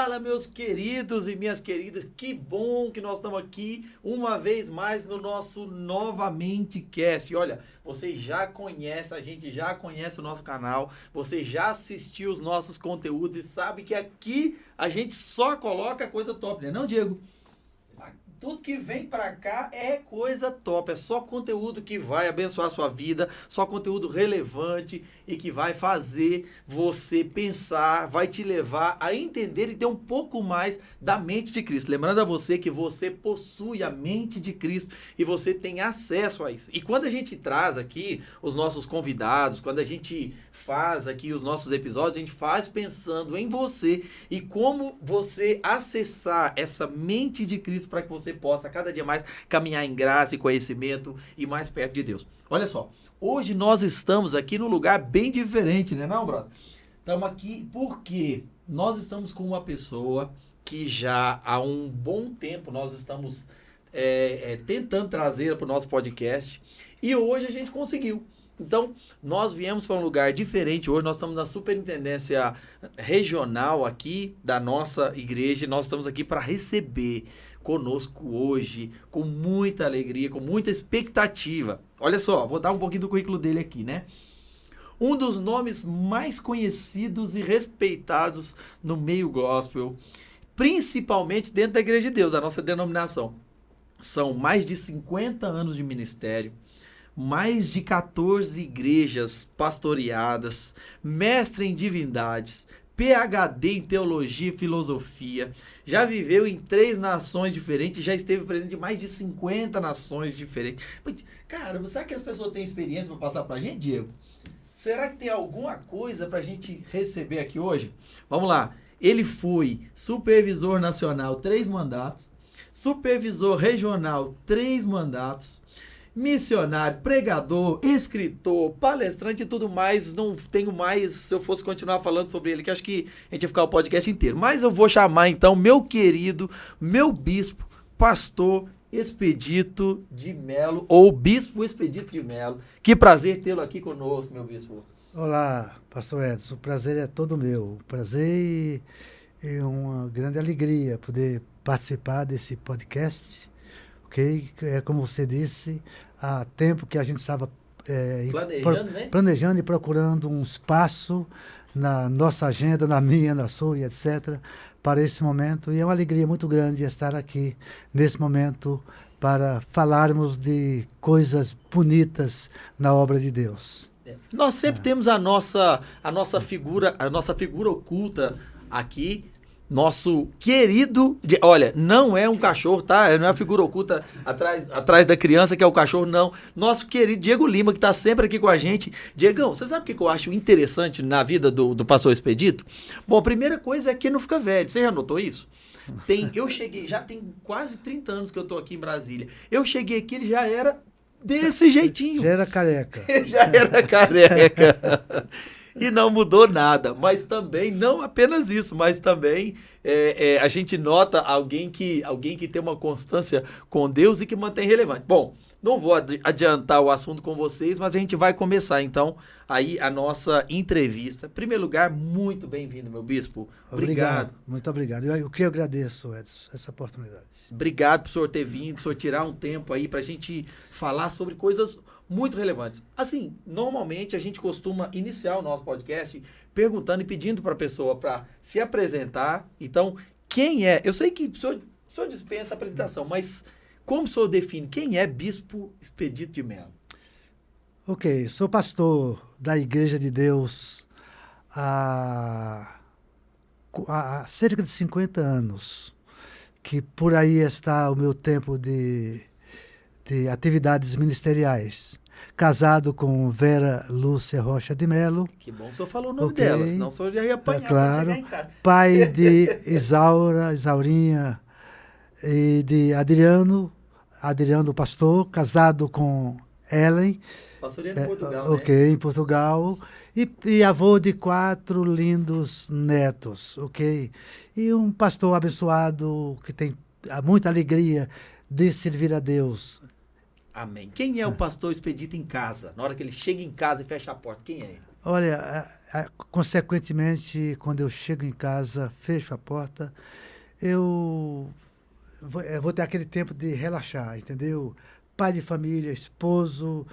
Fala, meus queridos e minhas queridas, que bom que nós estamos aqui uma vez mais no nosso Novamente Cast. E olha, você já conhece, a gente já conhece o nosso canal, você já assistiu os nossos conteúdos e sabe que aqui a gente só coloca coisa top, né não, Diego? Tudo que vem pra cá é coisa top, é só conteúdo que vai abençoar a sua vida, só conteúdo relevante e que vai fazer você pensar, vai te levar a entender e ter um pouco mais da mente de Cristo. Lembrando a você que você possui a mente de Cristo e você tem acesso a isso. E quando a gente traz aqui os nossos convidados, quando a gente faz aqui os nossos episódios, a gente faz pensando em você e como você acessar essa mente de Cristo para que você possa cada dia mais caminhar em graça e conhecimento e mais perto de Deus. Olha só, hoje nós estamos aqui num lugar bem diferente, né não, brother? Estamos aqui porque nós estamos com uma pessoa que já há um bom tempo nós estamos tentando trazê-la para o nosso podcast e hoje a gente conseguiu. Então, nós viemos para um lugar diferente. Hoje nós estamos na superintendência regional aqui da nossa igreja e nós estamos aqui para receber conosco hoje, com muita alegria, com muita expectativa. Olha só, vou dar um pouquinho do currículo dele aqui, né? Um dos nomes mais conhecidos e respeitados no meio gospel, principalmente dentro da Igreja de Deus, a nossa denominação. São mais de 50 anos de ministério, mais de 14 igrejas pastoreadas, mestre em divindades, PhD em teologia e filosofia, já viveu em 3 nações diferentes, já esteve presente em mais de 50 nações diferentes. Cara, será que as pessoas têm experiência para passar para a gente, Diego? Será que tem alguma coisa para a gente receber aqui hoje? Vamos lá. Ele foi supervisor nacional 3 mandatos, supervisor regional 3 mandatos, missionário, pregador, escritor, palestrante e tudo mais. Não tenho mais, se eu fosse continuar falando sobre ele, que acho que a gente ia ficar o podcast inteiro. Mas eu vou chamar então meu querido, meu bispo, pastor Expedito de Melo, ou bispo Expedito de Melo. Que prazer tê-lo aqui conosco, meu bispo. Olá, pastor Edson, o prazer é todo meu. O prazer e uma grande alegria poder participar desse podcast. É como você disse, há tempo que a gente estava planejando e procurando um espaço na nossa agenda, na minha, na sua, etc., para esse momento. E é uma alegria muito grande estar aqui nesse momento para falarmos de coisas bonitas na obra de Deus. Nós sempre temos a nossa figura oculta aqui. Nosso querido... Olha, não é um cachorro, tá? Não é a figura oculta atrás da criança, que é o cachorro, não. Nosso querido Diego Lima, que está sempre aqui com a gente. Diegão, você sabe o que eu acho interessante na vida do pastor Expedito? Bom, a primeira coisa é que ele não fica velho. Você já notou isso? Já tem quase 30 anos que eu tô aqui em Brasília. Eu cheguei aqui, ele já era desse jeitinho. Já era careca. Já era careca. E não mudou nada, mas também, não apenas isso, mas também a gente nota alguém que tem uma constância com Deus e que mantém relevante. Bom, não vou adiantar o assunto com vocês, mas a gente vai começar então aí a nossa entrevista. Em primeiro lugar, muito bem-vindo, meu bispo. Obrigado. Muito obrigado. O que eu agradeço, Edson, essa oportunidade. Obrigado por o senhor ter vindo, por o senhor tirar um tempo aí para a gente falar sobre coisas muito relevantes. Assim, normalmente a gente costuma iniciar o nosso podcast perguntando e pedindo para a pessoa para se apresentar. Então, quem é? Eu sei que o senhor dispensa a apresentação, mas como o senhor define quem é Bispo Expedito de Melo? Ok, sou pastor da Igreja de Deus há cerca de 50 anos, que por aí está o meu tempo de atividades ministeriais. Casado com Vera Lúcia Rocha de Melo. Que bom que o senhor falou o nome dela, senão o senhor já ia apanhar claro, pra chegar em casa. Pai de Isaurinha e de Adriano pastor, casado com Ellen. Pastoreando em Portugal, né? Em Portugal. E avô de 4 lindos netos, E um pastor abençoado que tem muita alegria de servir a Deus. Amém. Quem é o pastor Expedito em casa? Na hora que ele chega em casa e fecha a porta, quem é ele? Olha, consequentemente, quando eu chego em casa, fecho a porta, eu vou ter aquele tempo de relaxar, entendeu? Pai de família, esposo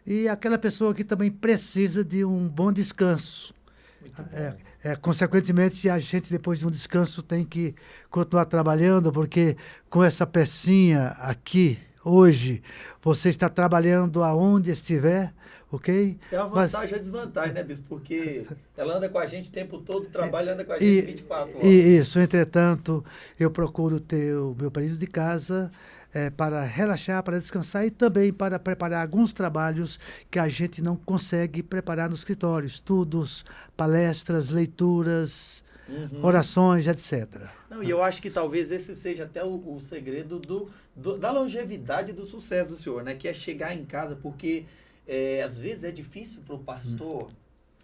e aquela pessoa que também precisa de um bom descanso. Muito bom. Consequentemente, a gente, depois de um descanso, tem que continuar trabalhando, porque com essa pecinha aqui, hoje, você está trabalhando aonde estiver, ok? É uma Mas, vantagem e uma desvantagem, né, Bispo? Porque ela anda com a gente o tempo todo, trabalha, anda com a gente e, 24 horas. isso, entretanto, eu procuro ter o meu período de casa para relaxar, para descansar e também para preparar alguns trabalhos que a gente não consegue preparar no escritório, estudos, palestras, leituras, Uhum. orações, etc. Não, e eu acho que talvez esse seja até o segredo da longevidade do sucesso do senhor, né? Que é chegar em casa, porque às vezes é difícil para o pastor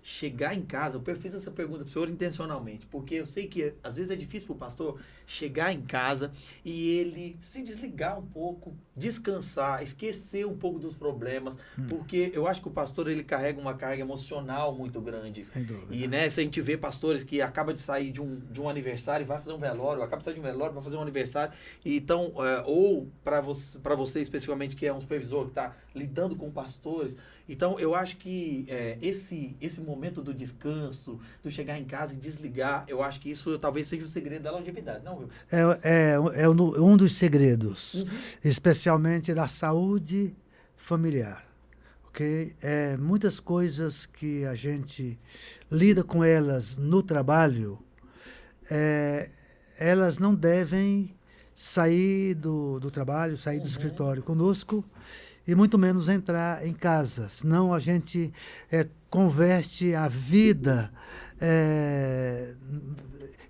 chegar em casa. Eu fiz essa pergunta para o senhor intencionalmente, porque eu sei que às vezes é difícil para o pastor chegar em casa e ele se desligar um pouco, descansar, esquecer um pouco dos problemas, porque eu acho que o pastor ele carrega uma carga emocional muito grande. Sem dúvida. E né, se a gente vê pastores que acaba de sair de um aniversário e vai fazer um velório, acaba de sair de um velório, vai fazer um aniversário, e então, ou para você especificamente que é um supervisor que está lidando com pastores, então eu acho que esse momento do descanso, do chegar em casa e desligar, eu acho que isso talvez seja o segredo da longevidade, não, viu? Um dos segredos, Uhum. especialmente da saúde familiar. Ok? Muitas coisas que a gente lida com elas no trabalho, é, elas não devem sair do trabalho, sair do Uhum. escritório conosco e muito menos entrar em casa. Senão a gente converte a vida, é,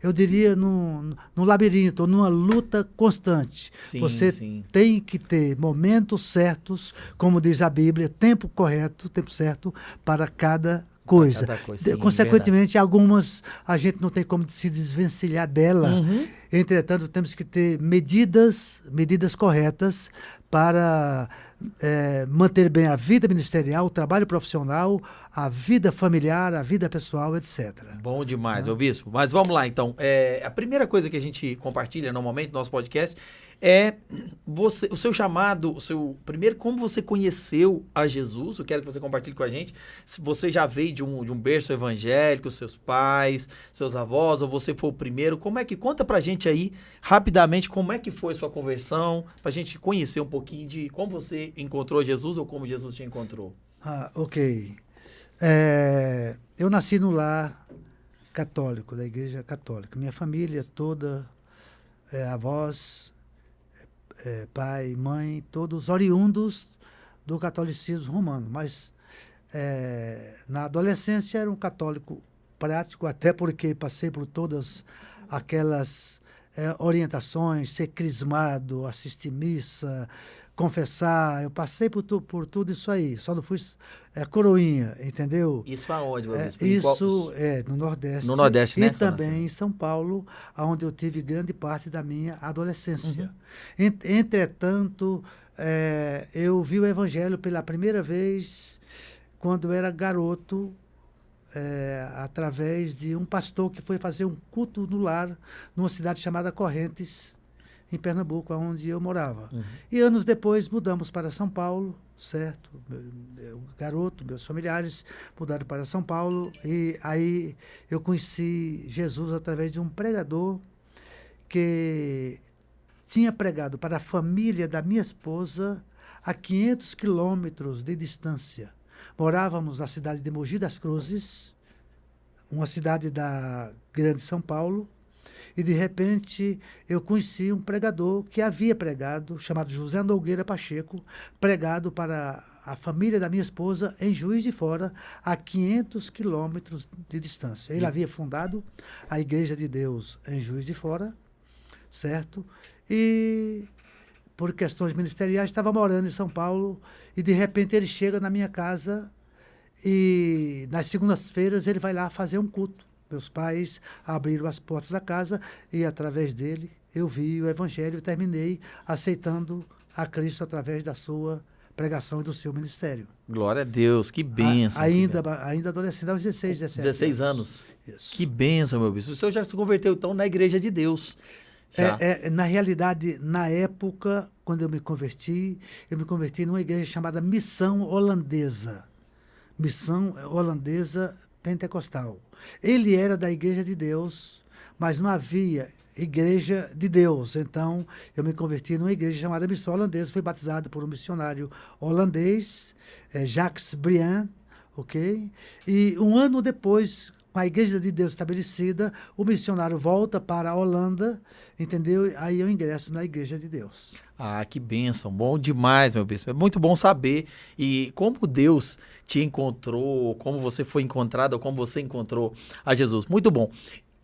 eu diria, num labirinto, numa luta constante. Sim, Você sim. tem que ter momentos certos, como diz a Bíblia, tempo correto, tempo certo para cada Para coisa. cada coisa, sim, verdade. Consequentemente, algumas a gente não tem como se desvencilhar dela. Uhum. Entretanto, temos que ter medidas corretas para manter bem a vida ministerial, o trabalho profissional, a vida familiar, a vida pessoal, etc. Bom demais, ô bispo. Mas vamos lá, então. A primeira coisa que a gente compartilha normalmente no nosso podcast é o seu chamado, primeiro, como você conheceu a Jesus. Eu quero que você compartilhe com a gente. Se você já veio de um berço evangélico, seus pais, seus avós, ou você foi o primeiro, conta pra gente aí, rapidamente, como é que foi sua conversão, pra gente conhecer um pouquinho de como você encontrou Jesus ou como Jesus te encontrou. Ok. Eu nasci no lar católico, da Igreja Católica. Minha família toda, avós, pai, mãe, todos oriundos do catolicismo romano. Mas na adolescência era um católico prático, até porque passei por todas aquelas orientações, ser crismado, assistir missa, confessar. Eu passei por tudo isso aí. Só não fui coroinha, entendeu? Isso aonde, meu bispo? Isso no No Nordeste Nordeste, e né, seu também em nascimento? São Paulo, onde eu tive grande parte da minha adolescência. Uhum. Entretanto, eu vi o Evangelho pela primeira vez quando eu era garoto, através de um pastor que foi fazer um culto no lar, numa cidade chamada Correntes, em Pernambuco, onde eu morava. Uhum. E anos depois mudamos para São Paulo, certo? Meu garoto, meus familiares mudaram para São Paulo e aí eu conheci Jesus através de um pregador que tinha pregado para a família da minha esposa a 500 quilômetros de distância. Morávamos na cidade de Mogi das Cruzes, uma cidade da Grande São Paulo, e de repente eu conheci um pregador que havia pregado, chamado José Nogueira Pacheco, pregado para a família da minha esposa em Juiz de Fora, a 500 quilômetros de distância. Ele havia fundado a Igreja de Deus em Juiz de Fora, certo? E por questões ministeriais estava morando em São Paulo e de repente ele chega na minha casa e nas segundas-feiras ele vai lá fazer um culto. Meus pais abriram as portas da casa e através dele eu vi o Evangelho e terminei aceitando a Cristo através da sua pregação e do seu ministério. Glória a Deus, que bênção. Ainda adolescente, aos 16, 17 16 anos. Isso. Que bênção, meu bispo. O senhor já se converteu, então, na Igreja de Deus. Já. Na realidade, na época, quando eu me converti numa igreja chamada Missão Holandesa. Missão Holandesa Pentecostal. Ele era da Igreja de Deus, mas não havia Igreja de Deus. Então, eu me converti numa igreja chamada Missão Holandesa, fui batizado por um missionário holandês, Jacques Briand, ok? E um ano depois, com a Igreja de Deus estabelecida, o missionário volta para a Holanda, entendeu? Aí eu ingresso na Igreja de Deus. Ah, que bênção. Bom demais, meu bispo. É muito bom saber. E como Deus te encontrou, como você foi encontrado, ou como você encontrou a Jesus. Muito bom.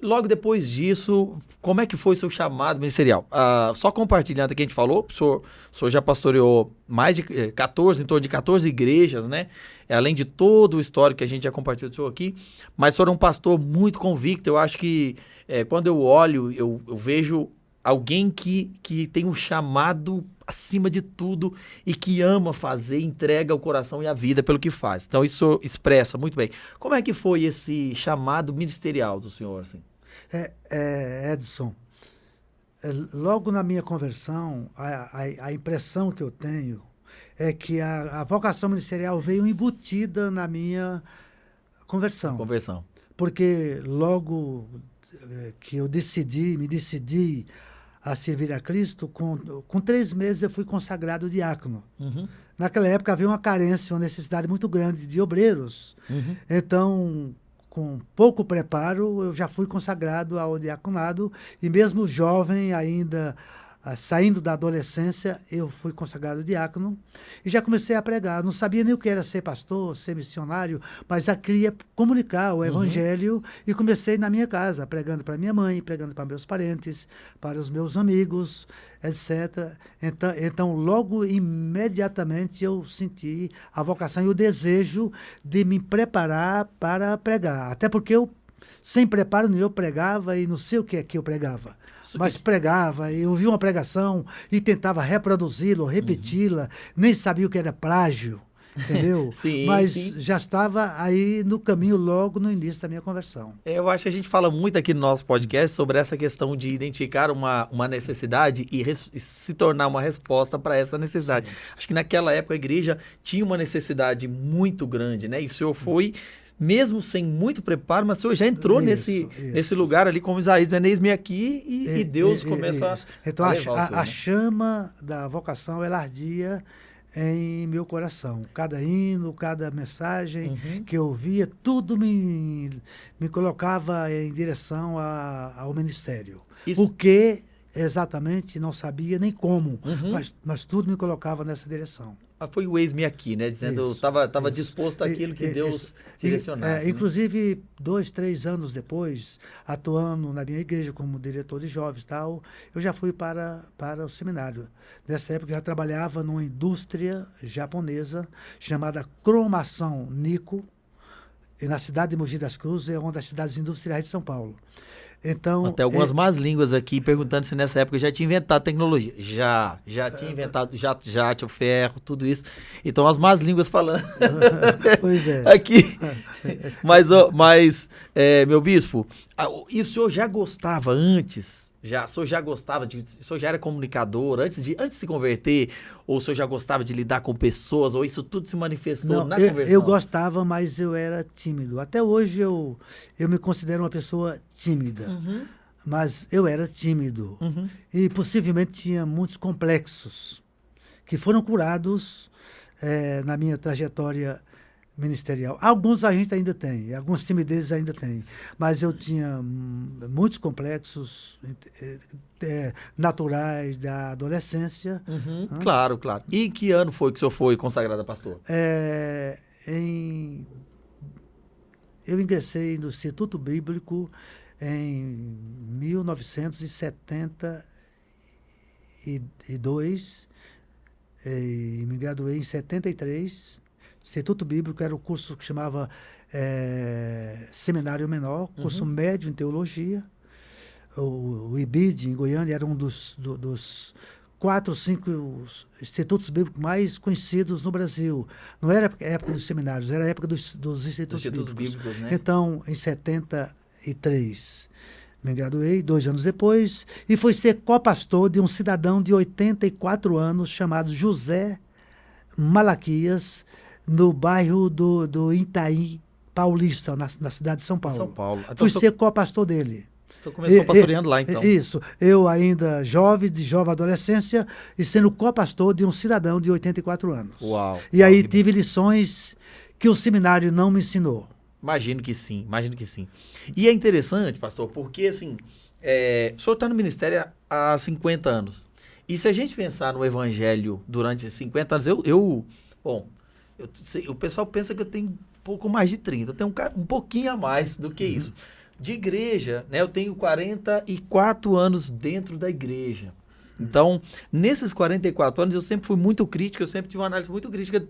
Logo depois disso, como é que foi o seu chamado ministerial? Só compartilhando o que a gente falou, o senhor já pastoreou mais de 14, em torno de 14 igrejas, né? Além de todo o histórico que a gente já compartilhou do senhor aqui, mas o senhor é um pastor muito convicto. Eu acho que quando eu olho, eu vejo alguém que tem um chamado acima de tudo e que ama fazer, entrega o coração e a vida pelo que faz. Então isso expressa muito bem. Como é que foi esse chamado ministerial do senhor, assim? Edson, logo na minha conversão, a impressão que eu tenho é que a vocação ministerial veio embutida na minha conversão. Porque logo que eu me decidi a servir a Cristo, com 3 meses eu fui consagrado diácono. Uhum. Naquela época havia uma carência, uma necessidade muito grande de obreiros. Uhum. Então, com pouco preparo, eu já fui consagrado ao diaconado, e mesmo jovem, ainda saindo da adolescência, eu fui consagrado diácono e já comecei a pregar. Não sabia nem o que era ser pastor, ser missionário, mas já queria comunicar o evangelho, e comecei na minha casa, pregando para minha mãe, pregando para meus parentes, para os meus amigos, etc. Então, logo, imediatamente, eu senti a vocação e o desejo de me preparar para pregar. Até porque eu, sem preparo, eu pregava e não sei o que é que eu pregava. Mas pregava, eu ouvia uma pregação e tentava reproduzi-la, repeti-la, nem sabia o que era plágio, entendeu? Sim, mas sim. Já estava aí no caminho logo no início da minha conversão. Eu acho que a gente fala muito aqui no nosso podcast sobre essa questão de identificar uma necessidade e se tornar uma resposta para essa necessidade. Sim. Acho que naquela época a igreja tinha uma necessidade muito grande, né? E o senhor foi, mesmo sem muito preparo, mas o senhor já entrou nesse lugar ali, como Isaías, dizendo, eis-me aqui, e Deus começa então, a levar o senhor, a chama da vocação, ela ardia em meu coração. Cada hino, cada mensagem que eu ouvia, tudo me colocava em direção ao ministério. O que exatamente não sabia nem como, mas tudo me colocava nessa direção. Foi o eis-me aqui, né? Dizendo, estava disposto àquilo que Deus direcionasse. Inclusive, 2, 3 anos depois, atuando na minha igreja como diretor de jovens e tal, eu já fui para o seminário. Nessa época, eu já trabalhava numa indústria japonesa chamada Cromação Nico, na cidade de Mogi das Cruzes, é uma das cidades industriais de São Paulo. Então, até algumas más línguas aqui perguntando se nessa época já tinha inventado tecnologia. Já tinha inventado jato, ferro, tudo isso. Então as más línguas falando. Pois é. Aqui. Mas meu bispo, e o senhor já gostava antes? O senhor já gostava o senhor já era comunicador antes de se converter? Ou o senhor já gostava de lidar com pessoas? Ou isso tudo se manifestou na conversão? Eu gostava, mas eu era tímido. Até hoje eu me considero uma pessoa tímida. Mas eu era tímido. E possivelmente tinha muitos complexos que foram curados na minha trajetória ministerial. Alguns a gente ainda tem, algumas timidezes ainda tem, mas eu tinha muitos complexos naturais da adolescência. Claro. E em que ano foi que o senhor foi consagrado a pastor? Eu ingressei no Instituto Bíblico em 1972 e me graduei em 73. Instituto Bíblico era o curso que chamava Seminário Menor, curso médio em Teologia. O IBID, em Goiânia, era um dos 4, 5 institutos bíblicos mais conhecidos no Brasil. Não era a época dos seminários, era a época dos institutos bíblicos. Né? Então, em 73, me graduei, 2 anos depois, e fui ser copastor de um cidadão de 84 anos chamado José Malaquias, no bairro do Itaim Paulista, na cidade de São Paulo. São Paulo. Então, fui ser copastor dele. Você começou pastoreando lá, então. Isso. Eu ainda jovem, de jovem adolescência, e sendo copastor de um cidadão de 84 anos. Uau. E aí tive lições que o seminário não me ensinou. Imagino que sim, imagino que sim. E é interessante, pastor, porque assim, o senhor está no ministério há 50 anos. E se a gente pensar no evangelho durante 50 anos, o pessoal pensa que eu tenho um pouco mais de 30, eu tenho um pouquinho a mais do que isso. De igreja, né, eu tenho 44 anos dentro da igreja. Então, nesses 44 anos, eu sempre fui muito crítico, eu sempre tive uma análise muito crítica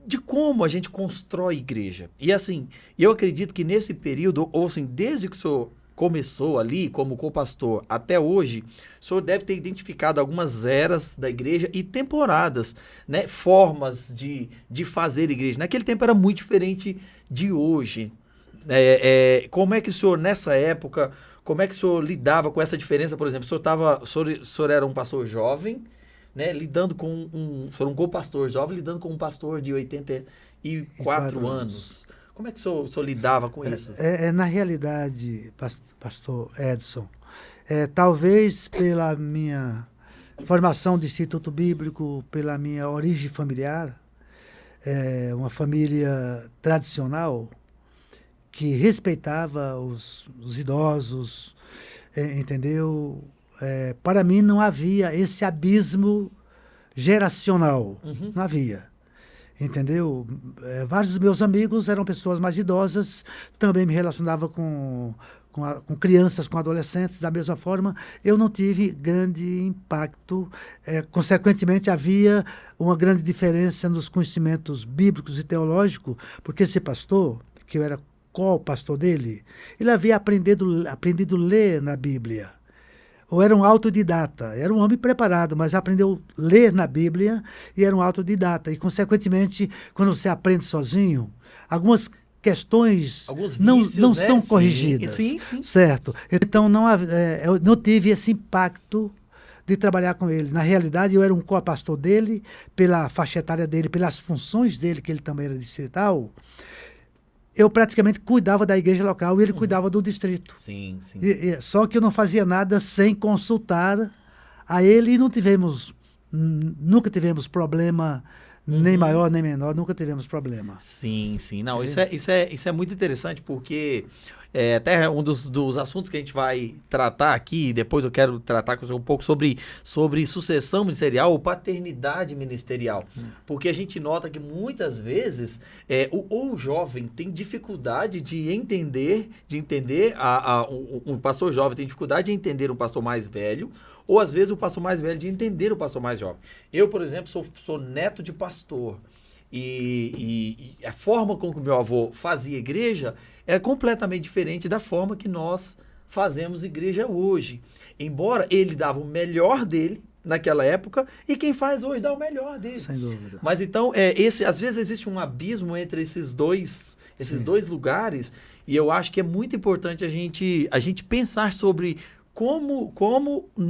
de como a gente constrói igreja. E assim, eu acredito que nesse período, ou assim, desde que o senhor começou ali como co-pastor até hoje, o senhor deve ter identificado algumas eras da igreja e temporadas, né, formas de fazer igreja. Naquele tempo era muito diferente de hoje. Como é que o senhor, nessa época, como é que o senhor lidava com essa diferença? Por exemplo, o senhor era um pastor jovem, né, lidando com o senhor um co-pastor jovem, lidando com um pastor de 84 anos. Como é que o senhor lidava com isso? Na realidade, pastor Edson, talvez pela minha formação de instituto bíblico, pela minha origem familiar, uma família tradicional, que respeitava os idosos, entendeu? Para mim não havia esse abismo geracional, não havia, entendeu? Vários dos meus amigos eram pessoas mais idosas, também me relacionava com crianças, com adolescentes, da mesma forma, eu não tive grande impacto, consequentemente havia uma grande diferença nos conhecimentos bíblicos e teológicos, porque esse pastor, que eu era co-pastor dele, ele havia aprendido a ler na Bíblia. Ou era um autodidata, era um homem preparado, mas aprendeu a ler na Bíblia e era um autodidata. E, consequentemente, quando você aprende sozinho, algumas questões não são corrigidas. Sim. Certo? Então, eu não tive esse impacto de trabalhar com ele. Na realidade, eu era um co-pastor dele, pela faixa etária dele, pelas funções dele, que ele também era distrital. Eu praticamente cuidava da igreja local e ele cuidava do distrito. Sim. Só que eu não fazia nada sem consultar a ele e nunca tivemos problema, nem maior nem menor, nunca tivemos problema. Sim. Não, isso é muito interessante porque até um dos assuntos que a gente vai tratar aqui, depois eu quero tratar com você um pouco sobre sucessão ministerial ou paternidade ministerial. Porque a gente nota que muitas vezes o jovem tem dificuldade de entender, um pastor jovem tem dificuldade de entender um pastor mais velho, ou às vezes o pastor mais velho de entender o pastor mais jovem. Eu, por exemplo, sou neto de pastor. E a forma como meu avô fazia igreja era completamente diferente da forma que nós fazemos igreja hoje. Embora ele dava o melhor dele naquela época e quem faz hoje dá o melhor dele. Sem dúvida. Mas então, às vezes existe um abismo entre esses dois lugares e eu acho que é muito importante a gente pensar sobre como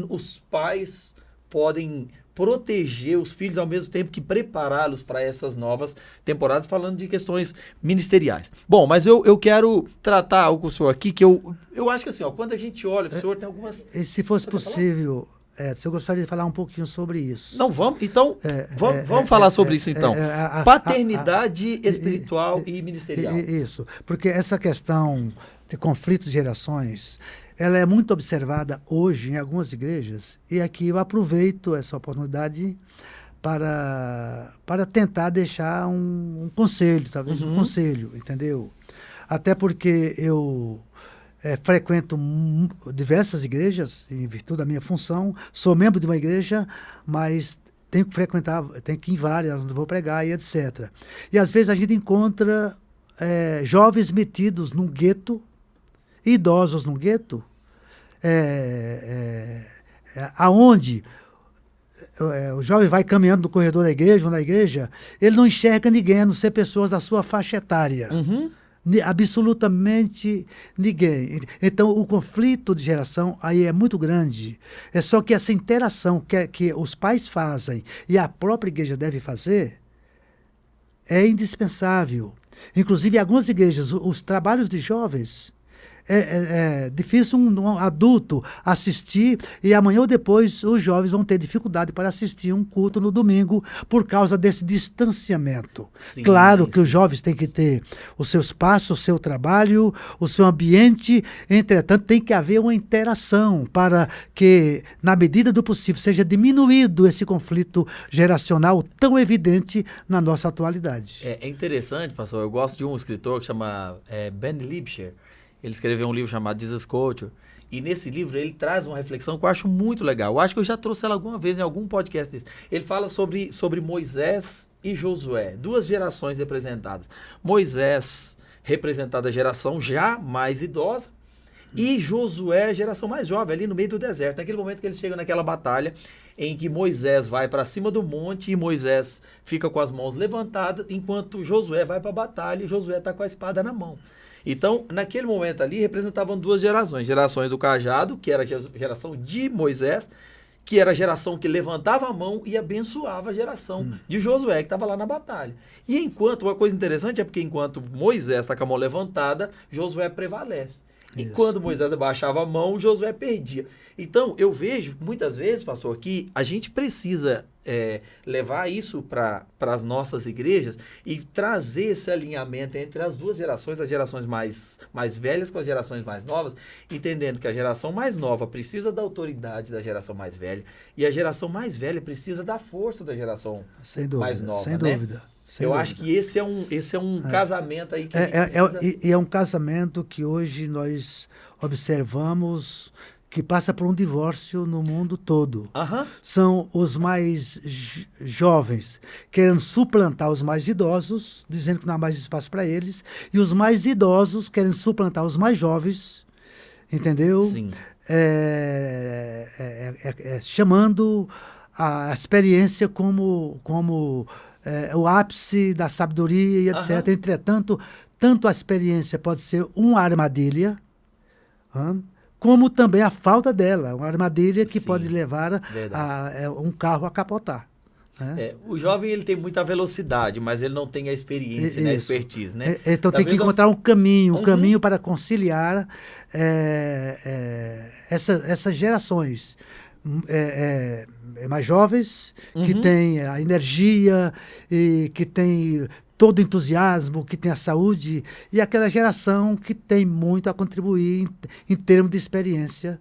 os pais podem proteger os filhos ao mesmo tempo que prepará-los para essas novas temporadas, falando de questões ministeriais. Bom, mas eu quero tratar algo com o senhor aqui, que eu acho que assim, quando a gente olha, o senhor tem algumas... E se fosse possível, eu gostaria de falar um pouquinho sobre isso. Não, vamos falar sobre isso então. Paternidade espiritual e ministerial. Isso, porque essa questão de conflitos de gerações, ela é muito observada hoje em algumas igrejas, e aqui eu aproveito essa oportunidade para tentar deixar um conselho, talvez um conselho, entendeu? Até porque eu frequento diversas igrejas, em virtude da minha função, sou membro de uma igreja, mas tenho que ir em várias, onde vou pregar e etc. E às vezes a gente encontra jovens metidos num gueto, idosos num gueto, aonde o jovem vai caminhando no corredor da igreja ou na igreja, ele não enxerga ninguém, a não ser pessoas da sua faixa etária. Uhum. Absolutamente ninguém. Então, o conflito de geração aí é muito grande. É só que essa interação que os pais fazem e a própria igreja deve fazer é indispensável. Inclusive, em algumas igrejas, os trabalhos de jovens, é difícil um adulto assistir e amanhã ou depois os jovens vão ter dificuldade para assistir um culto no domingo por causa desse distanciamento. Sim, claro que sim. os jovens têm que ter o seu espaço, o seu trabalho, o seu ambiente, entretanto tem que haver uma interação para que, na medida do possível, seja diminuído esse conflito geracional tão evidente na nossa atualidade. É interessante, pastor, eu gosto de um escritor que chama Ben Lipscher. Ele escreveu um livro chamado Jesus Culture. E nesse livro ele traz uma reflexão que eu acho muito legal. Eu acho que eu já trouxe ela alguma vez em algum podcast desse. Ele fala sobre Moisés e Josué. 2 gerações representadas. Moisés representado a geração já mais idosa. E Josué a geração mais jovem, ali no meio do deserto. Naquele momento que eles chegam naquela batalha em que Moisés vai para cima do monte e Moisés fica com as mãos levantadas, enquanto Josué vai para a batalha e Josué está com a espada na mão. Então, naquele momento ali, representavam 2 gerações. Gerações do cajado, que era a geração de Moisés, que era a geração que levantava a mão e abençoava a geração de Josué, que estava lá na batalha. E enquanto, uma coisa interessante é porque enquanto Moisés está com a mão levantada, Josué prevalece. E Isso. quando Moisés abaixava a mão, Josué perdia. Então, eu vejo muitas vezes, pastor, que a gente precisa levar isso para as nossas igrejas e trazer esse alinhamento entre as 2 gerações, as gerações mais velhas com as gerações mais novas, entendendo que a geração mais nova precisa da autoridade da geração mais velha e a geração mais velha precisa da força da geração Sem dúvida, mais nova, sem né? dúvida. Eu acho que esse é um casamento aí que a gente precisa... É um casamento que hoje nós observamos que passa por um divórcio no mundo todo. Aham. São os mais jovens querendo suplantar os mais idosos, dizendo que não há mais espaço para eles, e os mais idosos querem suplantar os mais jovens, entendeu? Sim. Chamando a experiência como o ápice da sabedoria e etc. Aham. Entretanto, tanto a experiência pode ser uma armadilha, como também a falta dela, uma armadilha que Sim, pode levar verdade. um carro a capotar. Né? O jovem ele tem muita velocidade, mas ele não tem a experiência, né, a Isso. expertise, né? Então tem que Talvez encontrar um caminho, Uhum. para conciliar essas gerações mais jovens, que Uhum. têm a energia e que têm todo o entusiasmo, que tem a saúde, e aquela geração que tem muito a contribuir em termos de experiência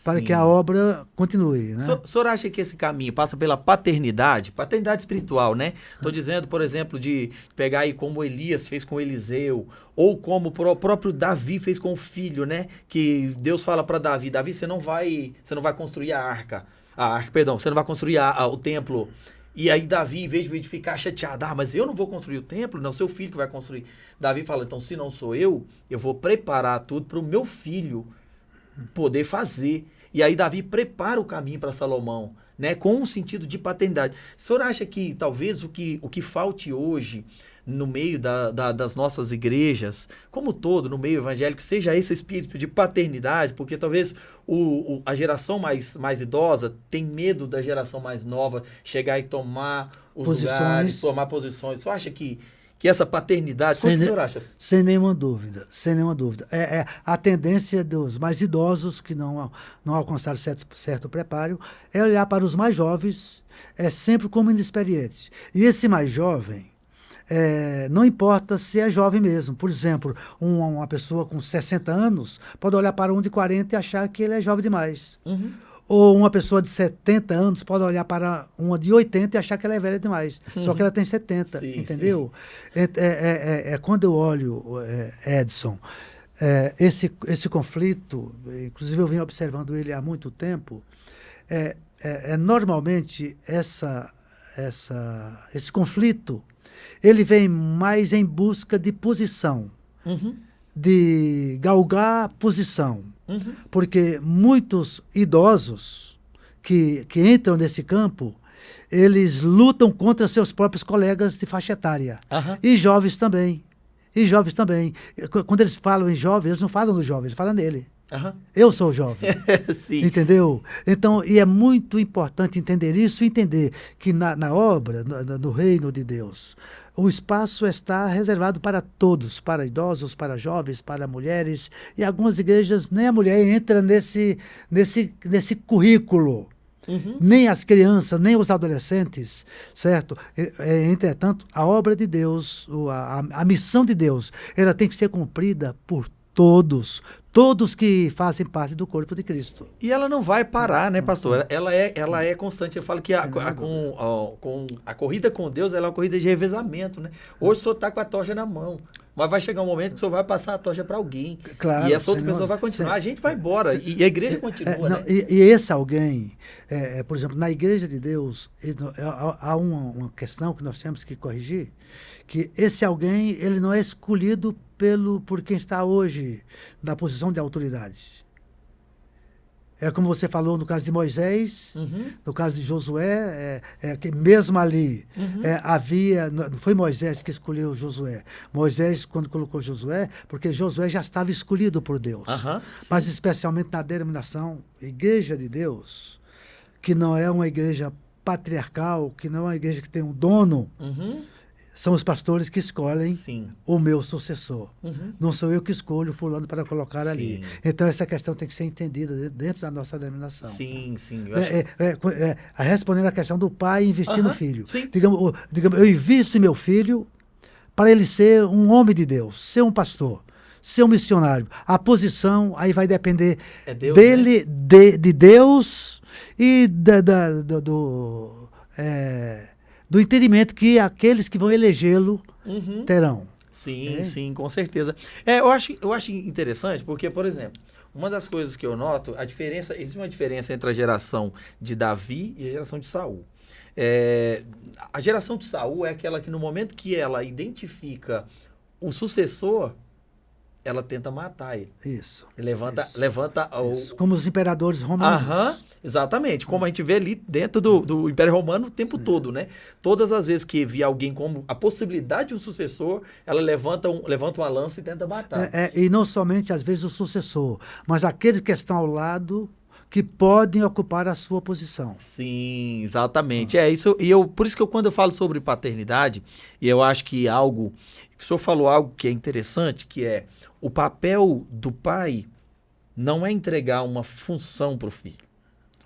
para que a Sim. obra continue. Né? O senhor acha que esse caminho passa pela paternidade espiritual, né? Estou dizendo, por exemplo, de pegar aí como Elias fez com Eliseu, ou como o próprio Davi fez com o filho, né? Que Deus fala para Davi, você não vai construir você não vai construir o templo. E aí Davi, em vez de ficar chateado, mas eu não vou construir o templo, não, seu filho que vai construir. Davi fala, então se não sou eu vou preparar tudo para o meu filho poder fazer. E aí Davi prepara o caminho para Salomão, né, com um sentido de paternidade. O senhor acha que talvez o que falte hoje no meio das nossas igrejas, como todo, no meio evangélico, seja esse espírito de paternidade, porque talvez a geração mais idosa tem medo da geração mais nova chegar e tomar os lugares, tomar posições. O senhor acha que essa paternidade, como o senhor acha? Sem nenhuma dúvida, sem nenhuma dúvida. A tendência dos mais idosos, que não alcançaram certo preparo, é olhar para os mais jovens sempre como inexperientes. E esse mais jovem, não importa se é jovem mesmo. Por exemplo, uma pessoa com 60 anos pode olhar para um de 40 e achar que ele é jovem demais. Uhum. Ou uma pessoa de 70 anos pode olhar para uma de 80 e achar que ela é velha demais. Só que ela tem 70, Sim, entendeu? Quando eu olho, Edson, esse conflito, inclusive eu venho observando ele há muito tempo, normalmente esse conflito, ele vem mais em busca de posição, Uhum. de galgar posição. Uhum. Porque muitos idosos que entram nesse campo, eles lutam contra seus próprios colegas de faixa etária. Aham. E jovens também. E jovens também. Quando eles falam em jovem, eles não falam no jovem, eles falam nele. Aham. Eu sou jovem. Sim. Entendeu? Então, e é muito importante entender isso e entender que na obra, no reino de Deus, o espaço está reservado para todos, para idosos, para jovens, para mulheres. E algumas igrejas, nem a mulher entra nesse currículo. Uhum. Nem as crianças, nem os adolescentes, certo? Entretanto, a obra de Deus, a missão de Deus, ela tem que ser cumprida por todos que fazem parte do corpo de Cristo. E ela não vai parar, né, pastor? Ela é constante. Eu falo que a corrida com Deus, ela é uma corrida de revezamento, né? Hoje o senhor está com a tocha na mão, mas vai chegar um momento que o senhor vai passar a tocha para alguém. Claro, e essa outra pessoa vai continuar. A gente vai embora. E a igreja continua, né? E esse alguém, por exemplo, na igreja de Deus, há uma questão que nós temos que corrigir, que esse alguém, ele não é escolhido por quem está hoje na posição de autoridade. É como você falou no caso de Moisés, Uhum. no caso de Josué, que mesmo ali não foi Moisés que escolheu Josué. Moisés, quando colocou Josué, porque Josué já estava escolhido por Deus. Aham, Mas especialmente na denominação Igreja de Deus, que não é uma igreja patriarcal, que não é uma igreja que tem um dono, Uhum. são os pastores que escolhem Sim. o meu sucessor. Uhum. Não sou eu que escolho o fulano para colocar ali. Sim. Então, essa questão tem que ser entendida dentro da nossa denominação. Sim, sim. Eu acho... Respondendo à questão do pai investir no Aham, filho. sim. Digamos, eu invisto em meu filho para ele ser um homem de Deus, ser um pastor, ser um missionário. A posição aí vai depender É Deus, dele, né? de Deus e do entendimento que aqueles que vão elegê-lo Uhum. terão. Sim, É. sim, com certeza. Eu acho interessante porque, por exemplo, uma das coisas que eu noto, existe uma diferença entre a geração de Davi e a geração de Saul. A geração de Saul é aquela que no momento que ela identifica o sucessor, ela tenta matar ele. Isso. Levanta Isso. Como os imperadores romanos. Aham, exatamente. Como a gente vê ali dentro do Império Romano o tempo todo, né? Todas as vezes que via alguém como a possibilidade de um sucessor, ela levanta uma lança e tenta matar. E não somente, às vezes, o sucessor, mas aqueles que estão ao lado que podem ocupar a sua posição. Sim, exatamente. Por isso que quando eu falo sobre paternidade, e eu acho que o senhor falou algo que é interessante, que é o papel do pai não é entregar uma função para o filho.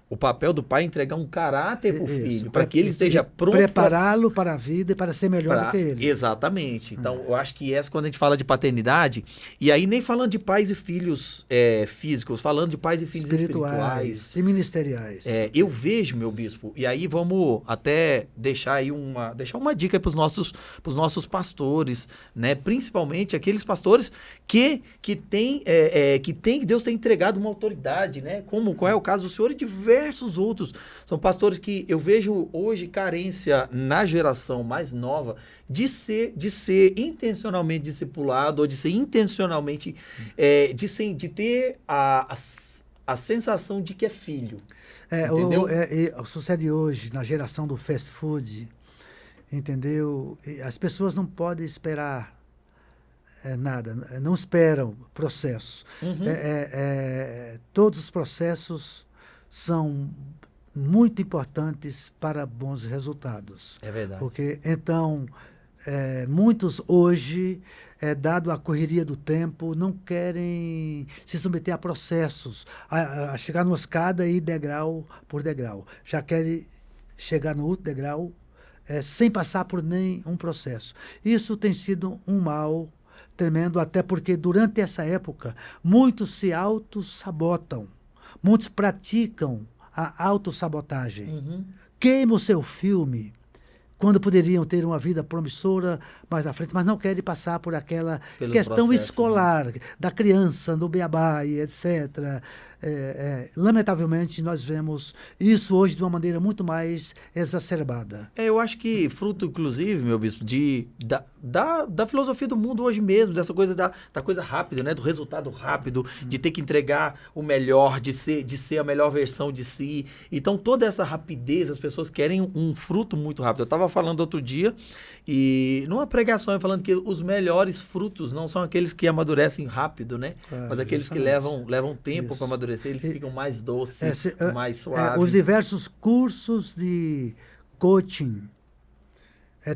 O papel do pai é entregar um caráter para o filho, para que ele esteja pronto. Prepará-lo para a vida e para ser melhor do que ele. Exatamente. Então, eu acho que quando a gente fala de paternidade, e aí nem falando de pais e filhos físicos, falando de pais e filhos espirituais. E ministeriais. Eu vejo, meu bispo, e aí vamos até deixar uma dica para os nossos pastores, né? Principalmente aqueles pastores que Deus tem entregado uma autoridade, né? Qual é o caso do senhor e diversos outros. São pastores que eu vejo hoje carência na geração mais nova de ser intencionalmente discipulado ou de ser intencionalmente de ter a sensação de que é filho. Entendeu? Sucede hoje na geração do fast food, entendeu? As pessoas não podem esperar nada, não esperam processo. Uhum. Todos os processos são muito importantes para bons resultados. É verdade. Porque, então, muitos hoje, dado a correria do tempo, não querem se submeter a processos, a chegar numa escada e ir degrau por degrau. Já querem chegar no outro degrau sem passar por nenhum processo. Isso tem sido um mal tremendo, até porque durante essa época, muitos se auto-sabotam. Muitos praticam a autossabotagem. Uhum. Queimam o seu filme quando poderiam ter uma vida promissora mais à frente, mas não querem passar por aquela questão escolar, né? Da criança, do beabá e etc. lamentavelmente, nós vemos isso hoje de uma maneira muito mais exacerbada. Eu acho que fruto, inclusive, meu bispo, da filosofia do mundo hoje mesmo, dessa coisa da coisa rápida, né? Do resultado rápido, de ter que entregar o melhor, de ser a melhor versão de si. Então, toda essa rapidez, as pessoas querem um fruto muito rápido. Eu estava falando outro dia, e numa pregação, eu falando que os melhores frutos não são aqueles que amadurecem rápido, né? Mas aqueles que levam tempo para amadurecer, eles ficam mais doces, mais suaves. Os diversos cursos de coaching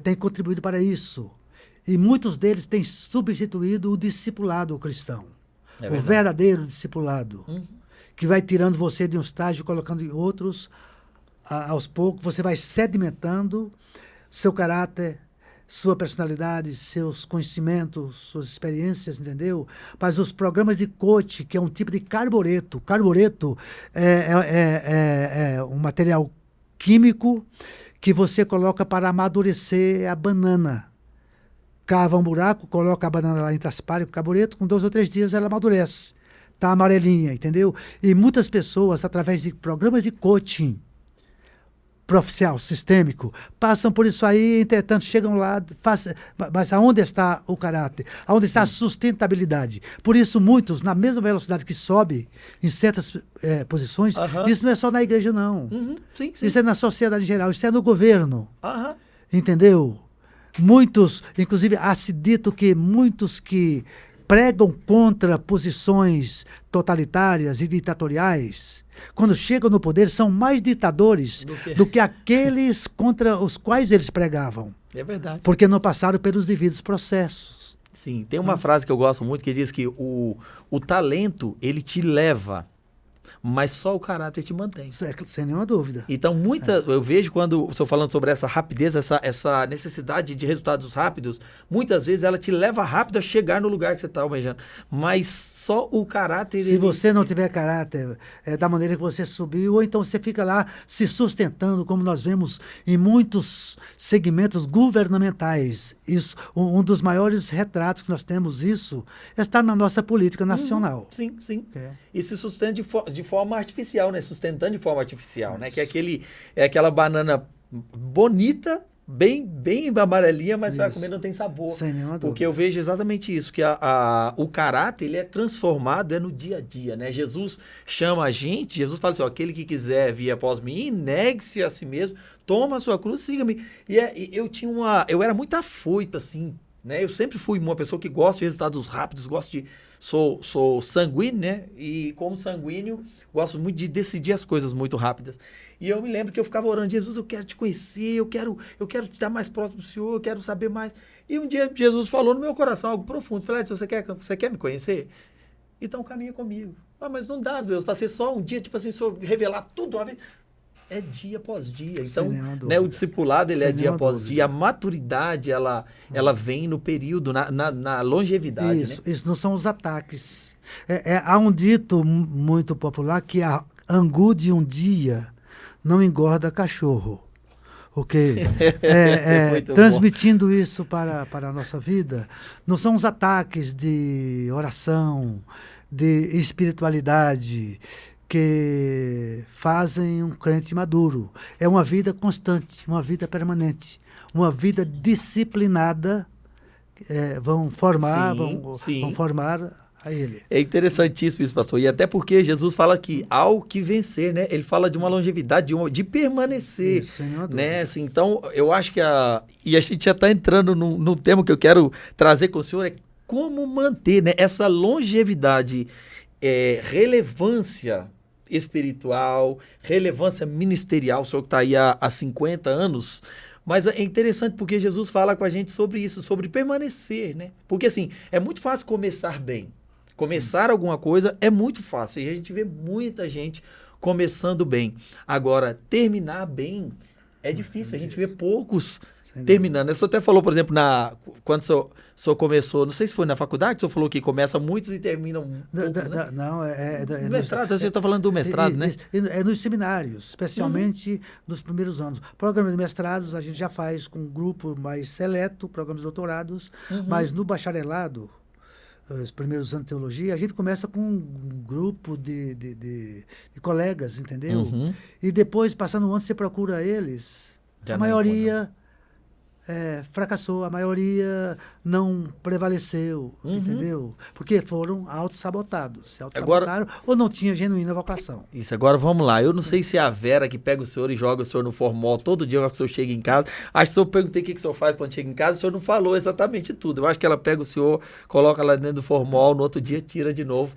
têm contribuído para isso. E muitos deles têm substituído o discipulado cristão. O verdadeiro discipulado. Que vai tirando você de um estágio e colocando em outros. Aos poucos, você vai sedimentando seu caráter, sua personalidade, seus conhecimentos, suas experiências, entendeu? Mas os programas de coach, que é um tipo de carbureto. Carbureto é um material químico que você coloca para amadurecer a banana. Cava um buraco, coloca a banana lá entre as palhas, com o carbureto, com 2 ou 3 dias ela amadurece. Está amarelinha, entendeu? E muitas pessoas, através de programas de coaching profissional, sistêmico, passam por isso aí, entretanto, chegam lá, mas aonde está o caráter? Aonde está a sustentabilidade? Por isso, muitos, na mesma velocidade que sobe, em certas posições, isso não é só na igreja, não. Sim. Isso é na sociedade em geral, isso é no governo. Entendeu? Muitos, inclusive, há-se dito que muitos que pregam contra posições totalitárias e ditatoriais, quando chegam no poder, são mais ditadores do que aqueles contra os quais eles pregavam. É verdade. Porque não passaram pelos devidos processos. Sim, tem uma frase que eu gosto muito que diz que o talento, ele te leva, mas só o caráter te mantém. Sem nenhuma dúvida. Então, eu vejo quando estou falando sobre essa rapidez, essa necessidade de resultados rápidos, muitas vezes ela te leva rápido a chegar no lugar que você está almejando. Mas só o caráter... Se você não tiver caráter da maneira que você subiu, ou então você fica lá se sustentando, como nós vemos em muitos segmentos governamentais. Isso, um dos maiores retratos que nós temos, isso está na nossa política nacional. Sim. E se sustenta de forma artificial, né? Sustentando de forma artificial, né? Que é aquela banana bonita, bem amarelinha, mas você vai comer, não tem sabor. Sem nenhuma dúvida. Porque eu vejo exatamente isso, que o caráter, ele é transformado no dia a dia, né? Jesus chama a gente, Jesus fala assim, ó, aquele que quiser vir após mim, negue-se a si mesmo, toma a sua cruz, siga-me. Eu era muito afoito, assim, né? Eu sempre fui uma pessoa que gosta de resultados rápidos, sou sanguíneo, né? E como sanguíneo, gosto muito de decidir as coisas muito rápidas. E eu me lembro que eu ficava orando, Jesus, eu quero te conhecer, eu quero estar mais próximo do Senhor, eu quero saber mais. E um dia Jesus falou no meu coração algo profundo. Falei, você quer me conhecer? Então caminha comigo. Mas não dá, Deus, para ser só um dia, tipo assim, só revelar tudo uma vez. É dia após dia. Então, né, o discipulado, ele é dia após dia. A maturidade, ela vem no período, na longevidade. Isso não são os ataques. Há um dito muito popular que a angu de um dia não engorda cachorro. Ok? Transmitindo isso para a nossa vida, não são os ataques de oração, de espiritualidade, que fazem um crente maduro. É uma vida constante, uma vida permanente, uma vida disciplinada. Vão formar a ele. É interessantíssimo isso, pastor. E até porque Jesus fala que ao que vencer, né? Ele fala de uma longevidade, de permanecer. Isso, sem nenhuma né? Assim, então, eu acho que e a gente já está entrando no tema que eu quero trazer com o senhor, é como manter, né, essa longevidade, relevância espiritual, relevância ministerial. O senhor que está aí há 50 anos... Mas é interessante porque Jesus fala com a gente sobre isso, sobre permanecer, né? Porque, assim, é muito fácil começar bem. Começar alguma coisa é muito fácil. E a gente vê muita gente começando bem. Agora, terminar bem é difícil. A gente vê poucos terminando. O senhor até falou, por exemplo, quando o senhor começou, não sei se foi na faculdade, o senhor falou que começa muitos e terminam poucos, né? Não, no mestrado, você está falando do mestrado, né? É nos seminários, especialmente nos primeiros anos. Programas de mestrados a gente já faz com um grupo mais seleto, programas de doutorados, mas no bacharelado, os primeiros anos de teologia, a gente começa com um grupo de colegas, entendeu? Uhum. E depois, passando um ano, você procura eles, Já a não maioria fracassou, a maioria não prevaleceu, Uhum. entendeu? Porque foram autossabotados, se Agora- autossabotaram ou não tinha genuína vocação. Isso, agora vamos lá. Eu não sei se é a Vera que pega o senhor e joga o senhor no formol todo dia que o senhor chega em casa. Acho que eu perguntei o que o senhor faz quando chega em casa, o senhor não falou exatamente tudo. Eu acho que ela pega o senhor, coloca lá dentro do formol, no outro dia tira de novo.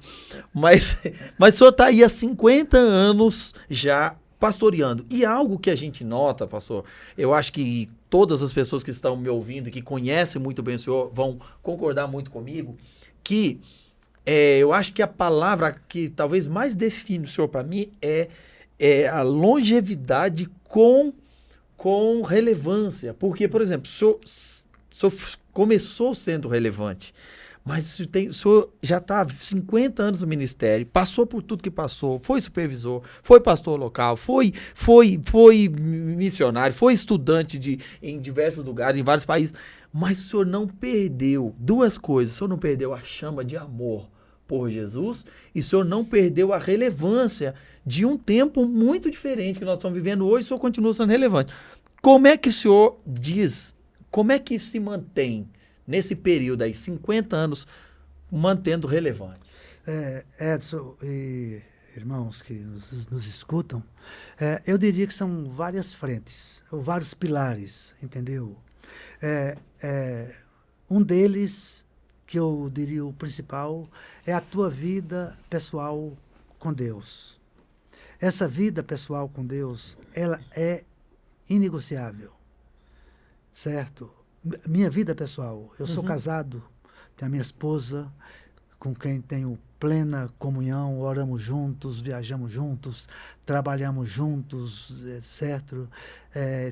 Mas o senhor está aí há 50 anos já pastoreando. E algo que a gente nota, pastor, eu acho que todas as pessoas que estão me ouvindo e que conhecem muito bem o senhor vão concordar muito comigo, que eu acho que a palavra que talvez mais define o senhor para mim é a longevidade com relevância. Porque, por exemplo, o senhor começou sendo relevante, mas o senhor já está há 50 anos no ministério, passou por tudo que passou, foi supervisor, foi pastor local, foi missionário, foi estudante em diversos lugares, em vários países, mas o senhor não perdeu duas coisas. O senhor não perdeu a chama de amor por Jesus e o senhor não perdeu a relevância de um tempo muito diferente que nós estamos vivendo hoje. O senhor continua sendo relevante. Como é que o senhor diz, como é que se mantém nesse período aí, 50 anos, mantendo relevante? Edson e irmãos que nos escutam, eu diria que são várias frentes, ou vários pilares, entendeu? Um deles, que eu diria o principal, é a tua vida pessoal com Deus. Essa vida pessoal com Deus, ela é inegociável, certo? Minha vida pessoal, eu sou casado, tenho a minha esposa, com quem tenho plena comunhão, oramos juntos, viajamos juntos, trabalhamos juntos, certo?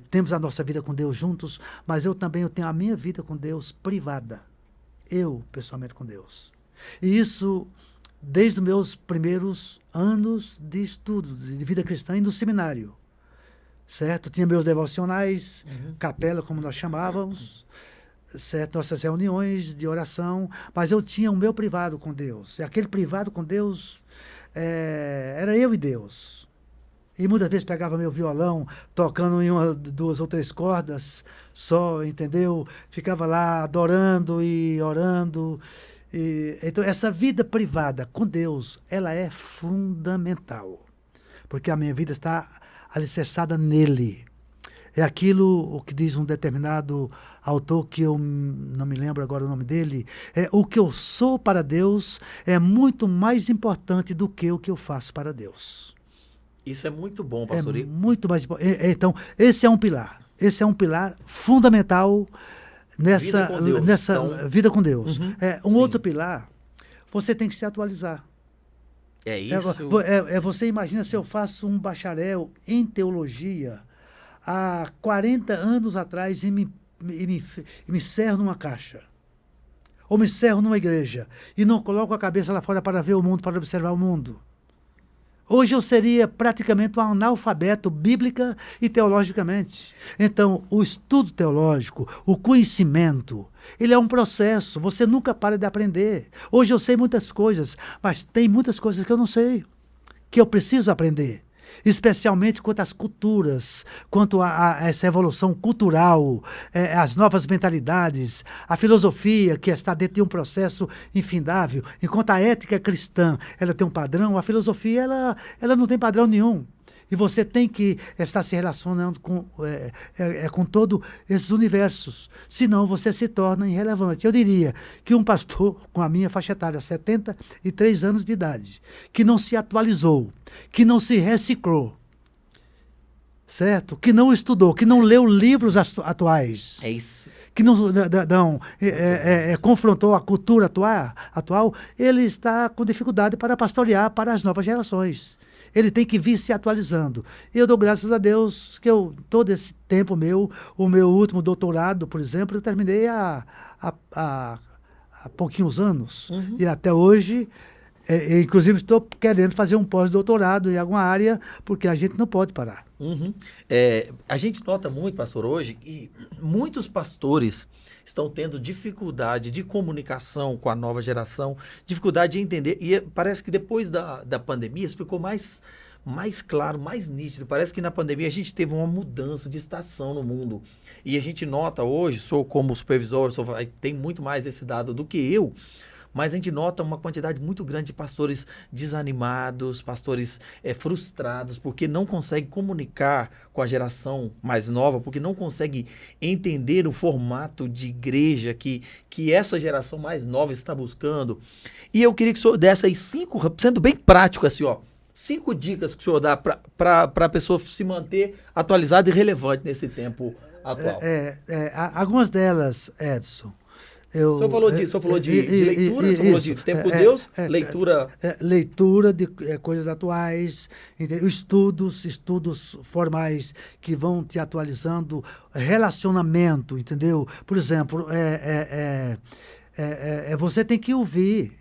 Temos a nossa vida com Deus juntos, mas eu tenho a minha vida com Deus privada. Eu, pessoalmente, com Deus. E isso desde os meus primeiros anos de estudo, de vida cristã e no seminário. Certo? Tinha meus devocionais, capela, como nós chamávamos, certo? Nossas reuniões de oração, mas eu tinha o meu privado com Deus. E aquele privado com Deus era eu e Deus. E muitas vezes pegava meu violão, tocando em uma, duas ou três cordas só, entendeu? Ficava lá adorando e orando. Então, essa vida privada com Deus, ela é fundamental. Porque a minha vida está alicerçada nele. É aquilo o que diz um determinado autor, que eu não me lembro agora o nome dele, o que eu sou para Deus é muito mais importante do que o que eu faço para Deus. Isso é muito bom, pastor. Muito mais importante. Então, esse é um pilar. Esse é um pilar fundamental nessa vida com Deus. Outro pilar, você tem que se atualizar. É isso. Você imagina se eu faço um bacharel em teologia há 40 anos atrás e me cerro numa caixa. Ou me cerro numa igreja e não coloco a cabeça lá fora para ver o mundo, para observar o mundo. Hoje eu seria praticamente um analfabeto bíblica e teologicamente. Então, o estudo teológico, o conhecimento, ele é um processo, você nunca para de aprender. Hoje eu sei muitas coisas, mas tem muitas coisas que eu não sei, que eu preciso aprender. Especialmente quanto às culturas, quanto a essa evolução cultural, as novas mentalidades, a filosofia que está dentro de um processo infindável. Enquanto a ética cristã ela tem um padrão, a filosofia ela não tem padrão nenhum. E você tem que estar se relacionando com todos esses universos. Senão você se torna irrelevante. Eu diria que um pastor com a minha faixa etária, 73 anos de idade, que não se atualizou, que não se reciclou, certo? Que não estudou, que não leu livros atuais. É isso. Que não confrontou a cultura atual, ele está com dificuldade para pastorear para as novas gerações. Ele tem que vir se atualizando. E eu dou graças a Deus que todo esse tempo o meu último doutorado, por exemplo, eu terminei há pouquinhos anos. E até hoje Inclusive, estou querendo fazer um pós-doutorado em alguma área, porque a gente não pode parar. Uhum. A gente nota muito, pastor, hoje, que muitos pastores estão tendo dificuldade de comunicação com a nova geração, dificuldade de entender. E parece que depois da pandemia isso ficou mais claro, mais nítido. Parece que na pandemia a gente teve uma mudança de estação no mundo. E a gente nota hoje, sou como supervisor, tem muito mais esse dado do que eu, mas a gente nota uma quantidade muito grande de pastores desanimados, pastores frustrados, porque não conseguem comunicar com a geração mais nova, porque não conseguem entender o formato de igreja que essa geração mais nova está buscando. E eu queria que o senhor desse aí 5, sendo bem prático assim, 5 dicas que o senhor dá para a pessoa se manter atualizada e relevante nesse tempo atual. Algumas delas, Edson. O senhor falou de leitura, o senhor falou de tempo de Deus, leitura... Leitura de coisas atuais, estudos formais que vão te atualizando, relacionamento, entendeu? Por exemplo, você tem que ouvir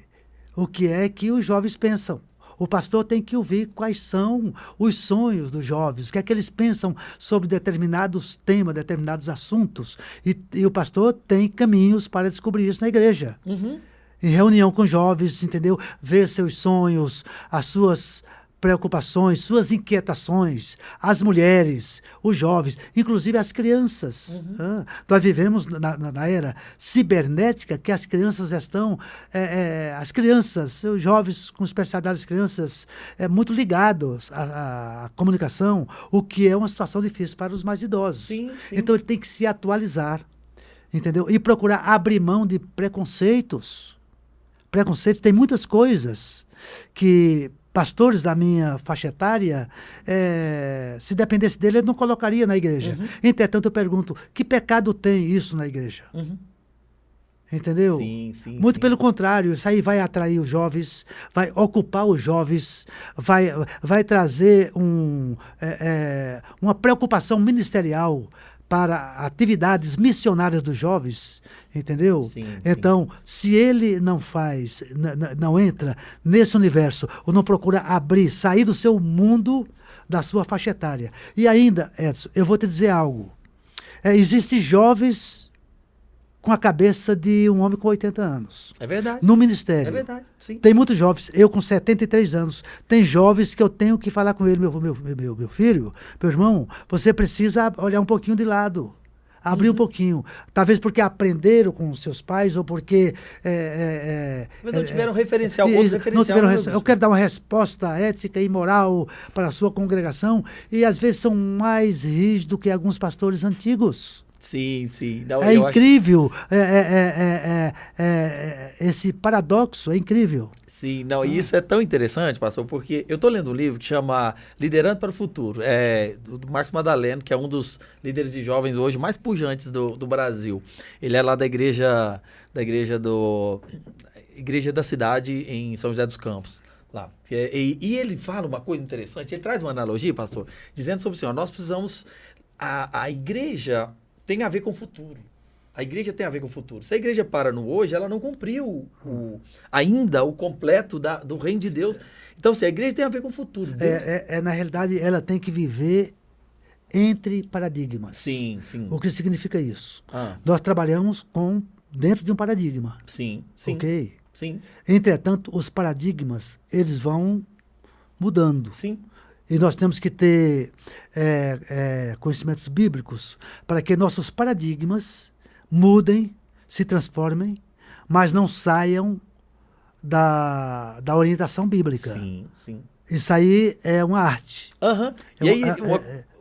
o que é que os jovens pensam. O pastor tem que ouvir quais são os sonhos dos jovens, o que é que eles pensam sobre determinados temas, determinados assuntos. E o pastor tem caminhos para descobrir isso na igreja. Uhum. Em reunião com jovens, entendeu? Ver seus sonhos, as suas preocupações, suas inquietações, as mulheres, os jovens, inclusive as crianças. Uhum. Nós vivemos na era cibernética que as crianças estão, os jovens com especialidades, crianças muito ligados à comunicação, o que é uma situação difícil para os mais idosos. Sim. Então ele tem que se atualizar, entendeu? E procurar abrir mão de preconceitos. Preconceito tem muitas coisas que pastores da minha faixa etária, se dependesse dele, ele não colocaria na igreja. Uhum. Entretanto, eu pergunto, que pecado tem isso na igreja? Uhum. Entendeu? Sim. Muito pelo contrário, isso aí vai atrair os jovens, vai ocupar os jovens, vai trazer uma preocupação ministerial para atividades missionárias dos jovens, entendeu? Sim. Então, se ele não faz, não entra nesse universo, ou não procura sair do seu mundo, da sua faixa etária. E ainda, Edson, eu vou te dizer algo. Existem jovens com a cabeça de um homem com 80 anos. É verdade. No ministério. É verdade, sim. Tem muitos jovens, eu com 73 anos, tem jovens que eu tenho que falar com ele, meu filho, meu irmão, você precisa olhar um pouquinho de lado, abrir um pouquinho. Talvez porque aprenderam com os seus pais ou porque... Mas não tiveram referencial, outro referencial. Eu quero dar uma resposta ética e moral para a sua congregação e às vezes são mais rígidos que alguns pastores antigos. Sim. Não, é incrível, esse paradoxo é incrível. Sim, não, e isso é tão interessante, pastor, porque eu estou lendo um livro que chama Liderando para o Futuro, do Marcos Madaleno, que é um dos líderes de jovens hoje mais pujantes do Brasil. Ele é lá da igreja da cidade em São José dos Campos. Lá. E ele fala uma coisa interessante, ele traz uma analogia, pastor, dizendo sobre assim, nós precisamos, a igreja tem a ver com o futuro. A igreja tem a ver com o futuro. Se a igreja para no hoje, ela não cumpriu ainda o completo do reino de Deus. Então, se a igreja tem a ver com o futuro. Na realidade, ela tem que viver entre paradigmas. Sim. O que significa isso? Nós trabalhamos dentro de um paradigma. Sim. Ok? Sim. Entretanto, os paradigmas, eles vão mudando. Sim. E nós temos que ter conhecimentos bíblicos para que nossos paradigmas mudem, se transformem, mas não saiam da orientação bíblica. Sim. Isso aí é uma arte. E aí,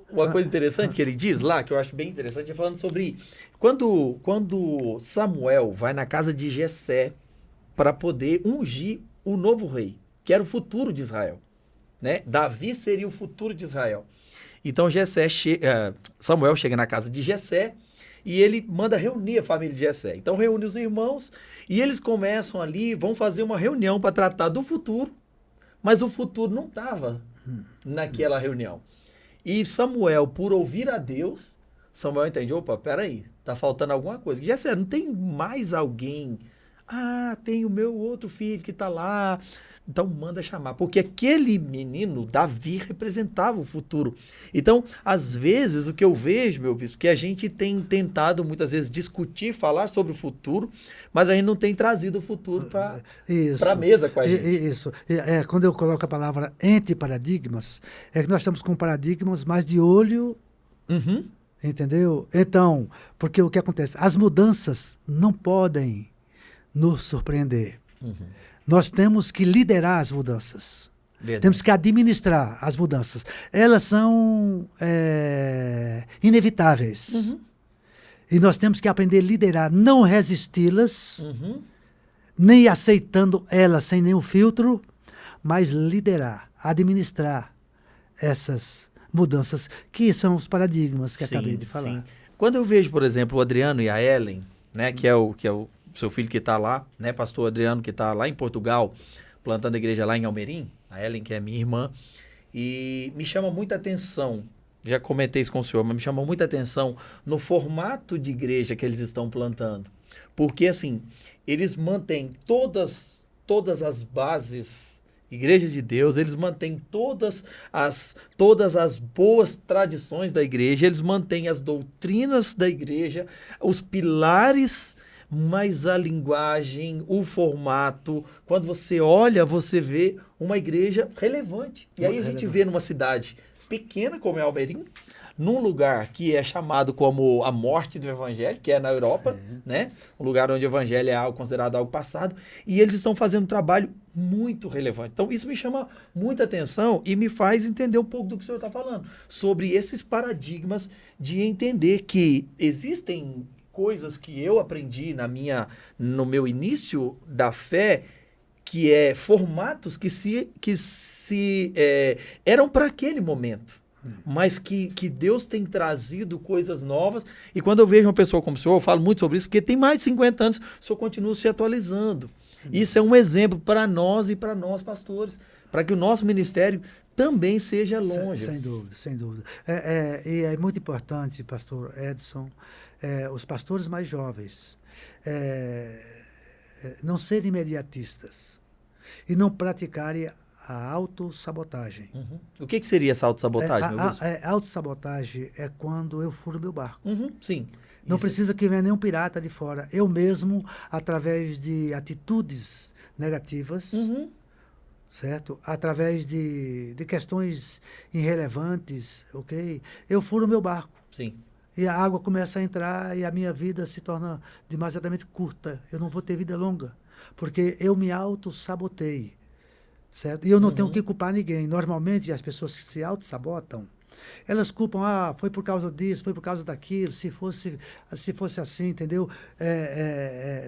uma coisa interessante que ele diz lá, que eu acho bem interessante, é falando sobre quando Samuel vai na casa de Jessé para poder ungir o novo rei, que era o futuro de Israel. Né? Davi seria o futuro de Israel. Então Samuel chega na casa de Jessé e ele manda reunir a família de Jessé. Então reúne os irmãos e eles começam ali, vão fazer uma reunião para tratar do futuro, mas o futuro não estava naquela reunião. E Samuel, por ouvir a Deus, Samuel entende, opa, peraí, tá faltando alguma coisa. Jessé, não tem mais alguém Ah, tem o meu outro filho que está lá. Então manda chamar, porque aquele menino, Davi, representava o futuro. Então, às vezes, o que eu vejo, meu bispo, que a gente tem tentado muitas vezes discutir, falar sobre o futuro, mas a gente não tem trazido o futuro para a Isso, mesa com a gente. isso. Quando eu coloco a palavra entre paradigmas, é que nós estamos com paradigmas mais de olho, Uhum, entendeu? Então, porque o que acontece? As mudanças não podem nos surpreender. uhum. Nós temos que liderar as mudanças. Verdade. Temos que administrar as mudanças. Elas são inevitáveis. Uhum, E nós temos que aprender a liderar, não resisti-las, uhum. nem aceitando elas sem nenhum filtro, mas liderar, administrar essas mudanças, que são os paradigmas que acabei de falar. Sim. Quando eu vejo, por exemplo, o Adriano e a Ellen, né, que é o seu filho que está lá, né, pastor Adriano, que está lá em Portugal, plantando a igreja lá em Almerim, a Ellen, que é minha irmã, e me chama muita atenção, já comentei isso com o senhor, mas me chama muita atenção no formato de igreja que eles estão plantando. Porque, assim, eles mantêm todas as bases, Igreja de Deus, eles mantêm todas as boas tradições da igreja, eles mantêm as doutrinas da igreja, os pilares, mas a linguagem, o formato, quando você olha, você vê uma igreja relevante. E aí a gente vê numa cidade pequena como é Almerim, num lugar que é chamado como a morte do evangelho, que é na Europa, né? Um lugar onde o evangelho é algo considerado algo passado, e eles estão fazendo um trabalho muito relevante. Então, isso me chama muita atenção e me faz entender um pouco do que o senhor está falando, sobre esses paradigmas de entender que existem coisas que eu aprendi no meu início da fé, que é formatos que eram para aquele momento, mas que Deus tem trazido coisas novas. E quando eu vejo uma pessoa como o senhor, eu falo muito sobre isso, porque tem mais de 50 anos, o senhor continua se atualizando. Isso é um exemplo para nós e para nós, pastores, para que o nosso ministério também seja longe. Sem dúvida, sem dúvida. E é muito importante, pastor Edson, os pastores mais jovens não serem imediatistas e não praticarem a autossabotagem. Uhum. O que seria essa autossabotagem, meu bispo? Autossabotagem é quando eu furo meu barco. Uhum, sim. Não Isso. precisa que venha nenhum pirata de fora. Eu mesmo, através de atitudes negativas, Uhum. certo? Através de questões irrelevantes, ok? Eu furo meu barco. Sim. E a água começa a entrar e a minha vida se torna demasiadamente curta. Eu não vou ter vida longa, porque eu me auto-sabotei, certo? E eu não tenho que culpar ninguém. Normalmente, as pessoas que se auto-sabotam, elas culpam, foi por causa disso, foi por causa daquilo, se fosse assim, entendeu?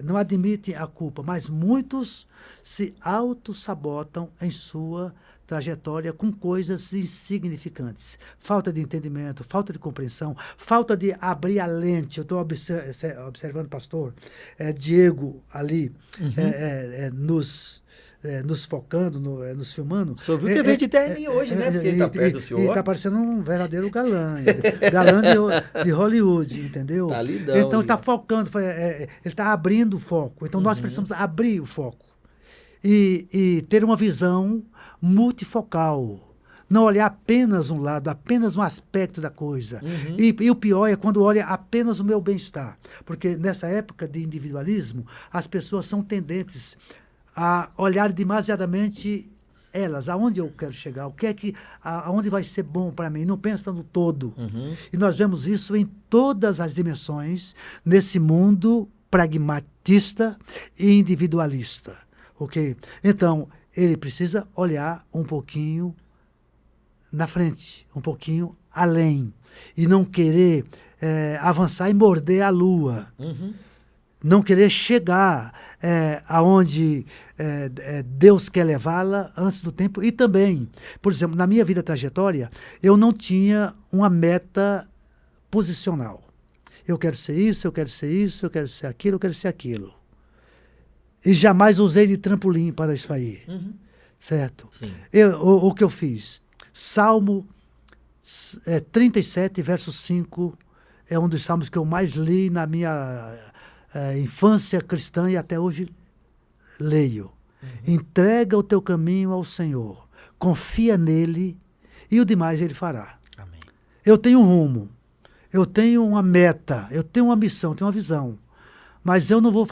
Não admitem a culpa, mas muitos se auto-sabotam em sua trajetória com coisas insignificantes. Falta de entendimento, falta de compreensão, falta de abrir a lente. Eu estou observando, pastor, Diego ali, nos focando, nos filmando. O senhor viu que veio de terninho hoje, né? Porque ele está perto do senhor. E está parecendo um verdadeiro galã. Galã de Hollywood, entendeu? Tá lidão, então, ele está focando, ele está abrindo o foco. Então, nós precisamos abrir o foco. E ter uma visão multifocal. Não olhar apenas um lado, apenas um aspecto da coisa. E o pior é quando olha apenas o meu bem-estar. Porque nessa época de individualismo, as pessoas são tendentes a olhar demasiadamente elas, aonde eu quero chegar, aonde vai ser bom para mim, não pensa no todo. E nós vemos isso em todas as dimensões, nesse mundo pragmatista e individualista. Ok? Então, ele precisa olhar um pouquinho na frente, um pouquinho além, e não querer avançar e morder a lua. Não querer chegar aonde Deus quer levá-la antes do tempo. E também, por exemplo, na minha vida trajetória, eu não tinha uma meta posicional. Eu quero ser isso, eu quero ser isso, eu quero ser aquilo, eu quero ser aquilo. E jamais usei de trampolim para isso aí. Certo? Sim. O que eu fiz? Salmo 37, verso 5, é um dos salmos que eu mais li na minha infância cristã e até hoje leio. Entrega o teu caminho ao Senhor, confia nele e o demais ele fará. Amém. Eu tenho um rumo, eu tenho uma meta, eu tenho uma missão, eu tenho uma visão. Mas eu não vou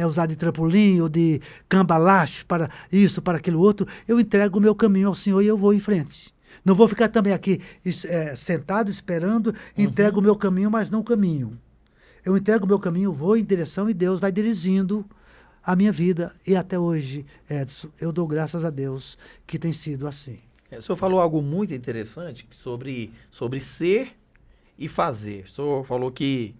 usar de trampolim ou de cambalacho para isso, para aquilo outro. Eu entrego o meu caminho ao Senhor e eu vou em frente. Não vou ficar também aqui sentado esperando, entrego o meu caminho, mas não o caminho. Eu entrego o meu caminho, vou em direção e Deus vai dirigindo a minha vida. E até hoje, Edson, eu dou graças a Deus que tem sido assim. O senhor falou algo muito interessante sobre ser e fazer. O senhor falou que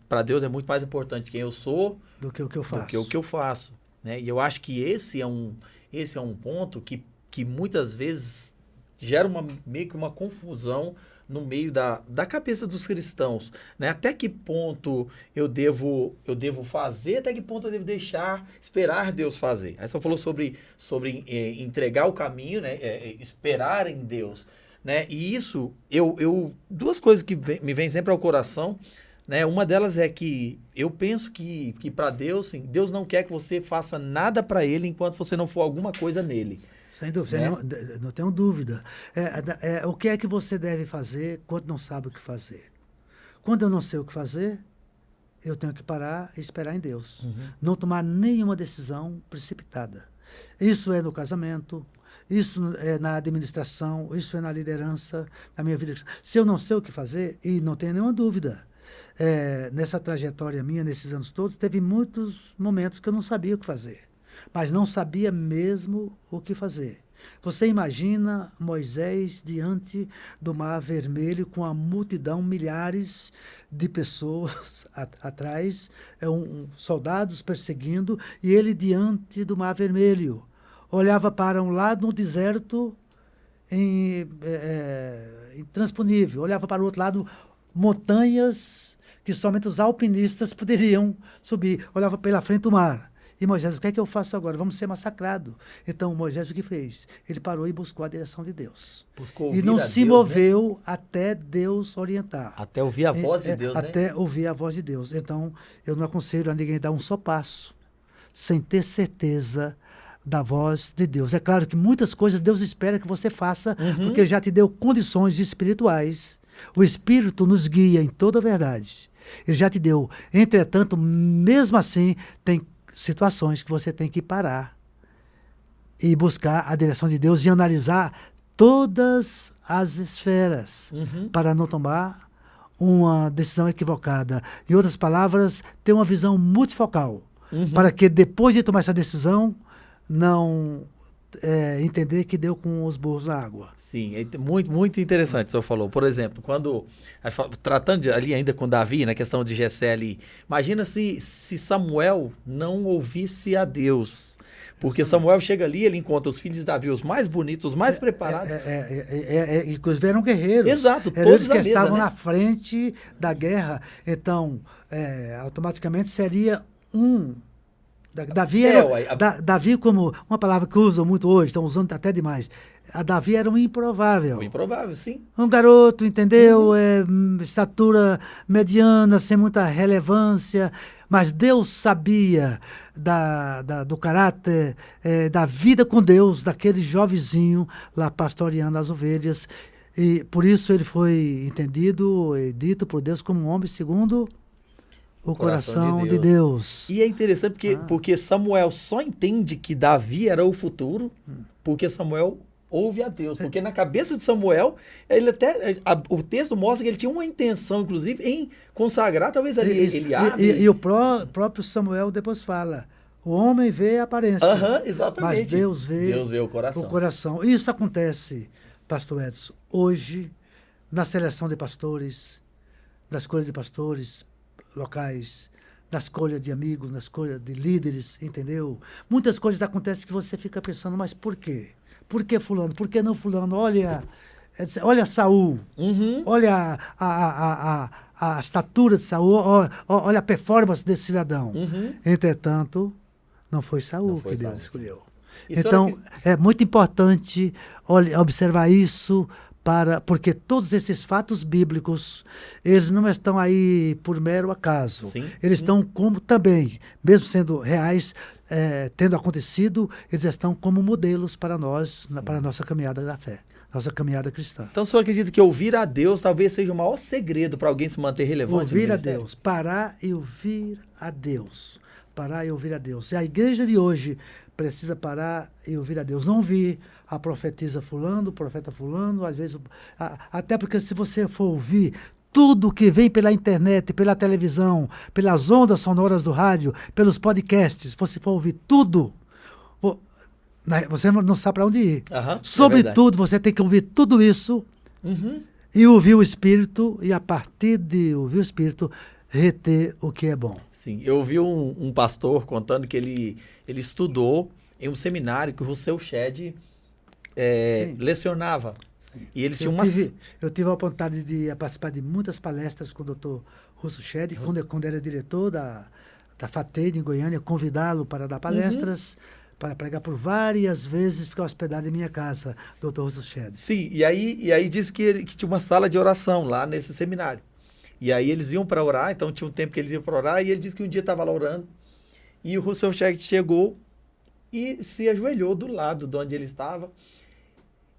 para Deus é muito mais importante quem eu sou do que o que eu faço. Do que o que eu faço, né? E eu acho que esse é um ponto que muitas vezes gera meio que uma confusão no meio da cabeça dos cristãos, né? Até que ponto eu devo fazer, até que ponto eu devo esperar Deus fazer. Aí você falou sobre entregar o caminho, né? Esperar em Deus, né? E isso, duas coisas que me vêm sempre ao coração, né? Uma delas é que eu penso que para Deus, sim, Deus não quer que você faça nada para Ele enquanto você não for alguma coisa nele. Sem dúvida, né? Não tenho dúvida. O que é que você deve fazer quando não sabe o que fazer? Quando eu não sei o que fazer, eu tenho que parar e esperar em Deus. Não tomar nenhuma decisão precipitada. Isso é no casamento, isso é na administração, isso é na liderança, na minha vida. Se eu não sei o que fazer, e não tenho nenhuma dúvida, nessa trajetória minha, nesses anos todos, teve muitos momentos que eu não sabia o que fazer. Mas não sabia mesmo o que fazer. Você imagina Moisés diante do Mar Vermelho com a multidão, milhares de pessoas atrás, soldados perseguindo, e ele diante do Mar Vermelho. Olhava para um lado, no deserto intransponível. Olhava para o outro lado, montanhas que somente os alpinistas poderiam subir. Olhava pela frente do mar. E Moisés, o que é que eu faço agora? Vamos ser massacrados. Então, Moisés o que fez? Ele parou e buscou a direção de Deus. E não se moveu, né? Até Deus orientar. Até ouvir a voz de Deus, né? Até ouvir a voz de Deus. Então, eu não aconselho a ninguém dar um só passo sem ter certeza da voz de Deus. É claro que muitas coisas Deus espera que você faça, porque Ele já te deu condições espirituais. O Espírito nos guia em toda a verdade. Ele já te deu. Entretanto, mesmo assim, tem situações que você tem que parar e buscar a direção de Deus e analisar todas as esferas para não tomar uma decisão equivocada. Em outras palavras, ter uma visão multifocal para que depois de tomar essa decisão não entender que deu com os burros na água. Sim, é muito, muito interessante o senhor falou. Por exemplo, tratando ali ainda com Davi, na questão de Jessé ali, imagina se Samuel não ouvisse a Deus. Porque Samuel chega ali, ele encontra os filhos de Davi, os mais bonitos, os mais preparados. Inclusive eram guerreiros. Exato, eram todos eles que estavam, né? na frente da guerra. Então, automaticamente seria Davi Davi, como uma palavra que usam muito hoje, estão usando até demais. A Davi era um improvável. Um improvável, sim. Um garoto, entendeu? Estatura mediana, sem muita relevância. Mas Deus sabia do caráter, da vida com Deus, daquele jovenzinho lá pastoreando as ovelhas. E por isso ele foi entendido e dito por Deus como um homem segundo o coração de Deus. E é interessante porque Samuel só entende que Davi era o futuro porque Samuel ouve a Deus. Porque na cabeça de Samuel, o texto mostra que ele tinha uma intenção, inclusive, em consagrar, talvez ali Eliabe. E o próprio Samuel depois fala, o homem vê a aparência, exatamente. mas Deus vê o coração. Isso acontece, pastor Edson, hoje, na seleção de pastores, na escolha de pastores locais, na escolha de amigos, na escolha de líderes, entendeu? Muitas coisas acontecem que você fica pensando, mas por quê? Por que fulano? Por que não fulano? Olha Saul, olha a estatura de Saul, olha a performance desse cidadão. Entretanto, não foi Saul que Deus escolheu. Então, é muito importante observar isso porque todos esses fatos bíblicos, eles não estão aí por mero acaso. Sim, Eles sim. estão como também, mesmo sendo reais, tendo acontecido, eles estão como modelos para nós, para a nossa caminhada da fé, nossa caminhada cristã. Então, o senhor acredita que ouvir a Deus talvez seja o maior segredo para alguém se manter relevante no Ouvir a ministério? Deus, parar e ouvir a Deus. Parar e ouvir a Deus. E a igreja de hoje precisa parar e ouvir a Deus. Não ouvir a profetisa fulano, o profeta fulano, às vezes... Até porque se você for ouvir tudo que vem pela internet, pela televisão, pelas ondas sonoras do rádio, pelos podcasts, se você for ouvir tudo, você não sabe para onde ir. Aham, Sobretudo, você tem que ouvir tudo isso e ouvir o Espírito, e a partir de ouvir o Espírito, reter o que é bom. Sim, eu ouvi um pastor contando que ele estudou em um seminário que o Rousseau Shedd lecionava. E eles tinham Eu tive a oportunidade de participar de muitas palestras com o Dr. Rousseau Shedd, quando era diretor da FATED em Goiânia, convidá-lo para dar palestras, para pregar por várias vezes, ficar hospedado em minha casa, Dr. Rousseau Shedd. Sim, e aí disse que tinha uma sala de oração lá nesse seminário. E aí eles iam para orar, então tinha um tempo que eles iam para orar, e ele disse que um dia estava lá orando, e o Rousseau Shedd chegou e se ajoelhou do lado de onde ele estava,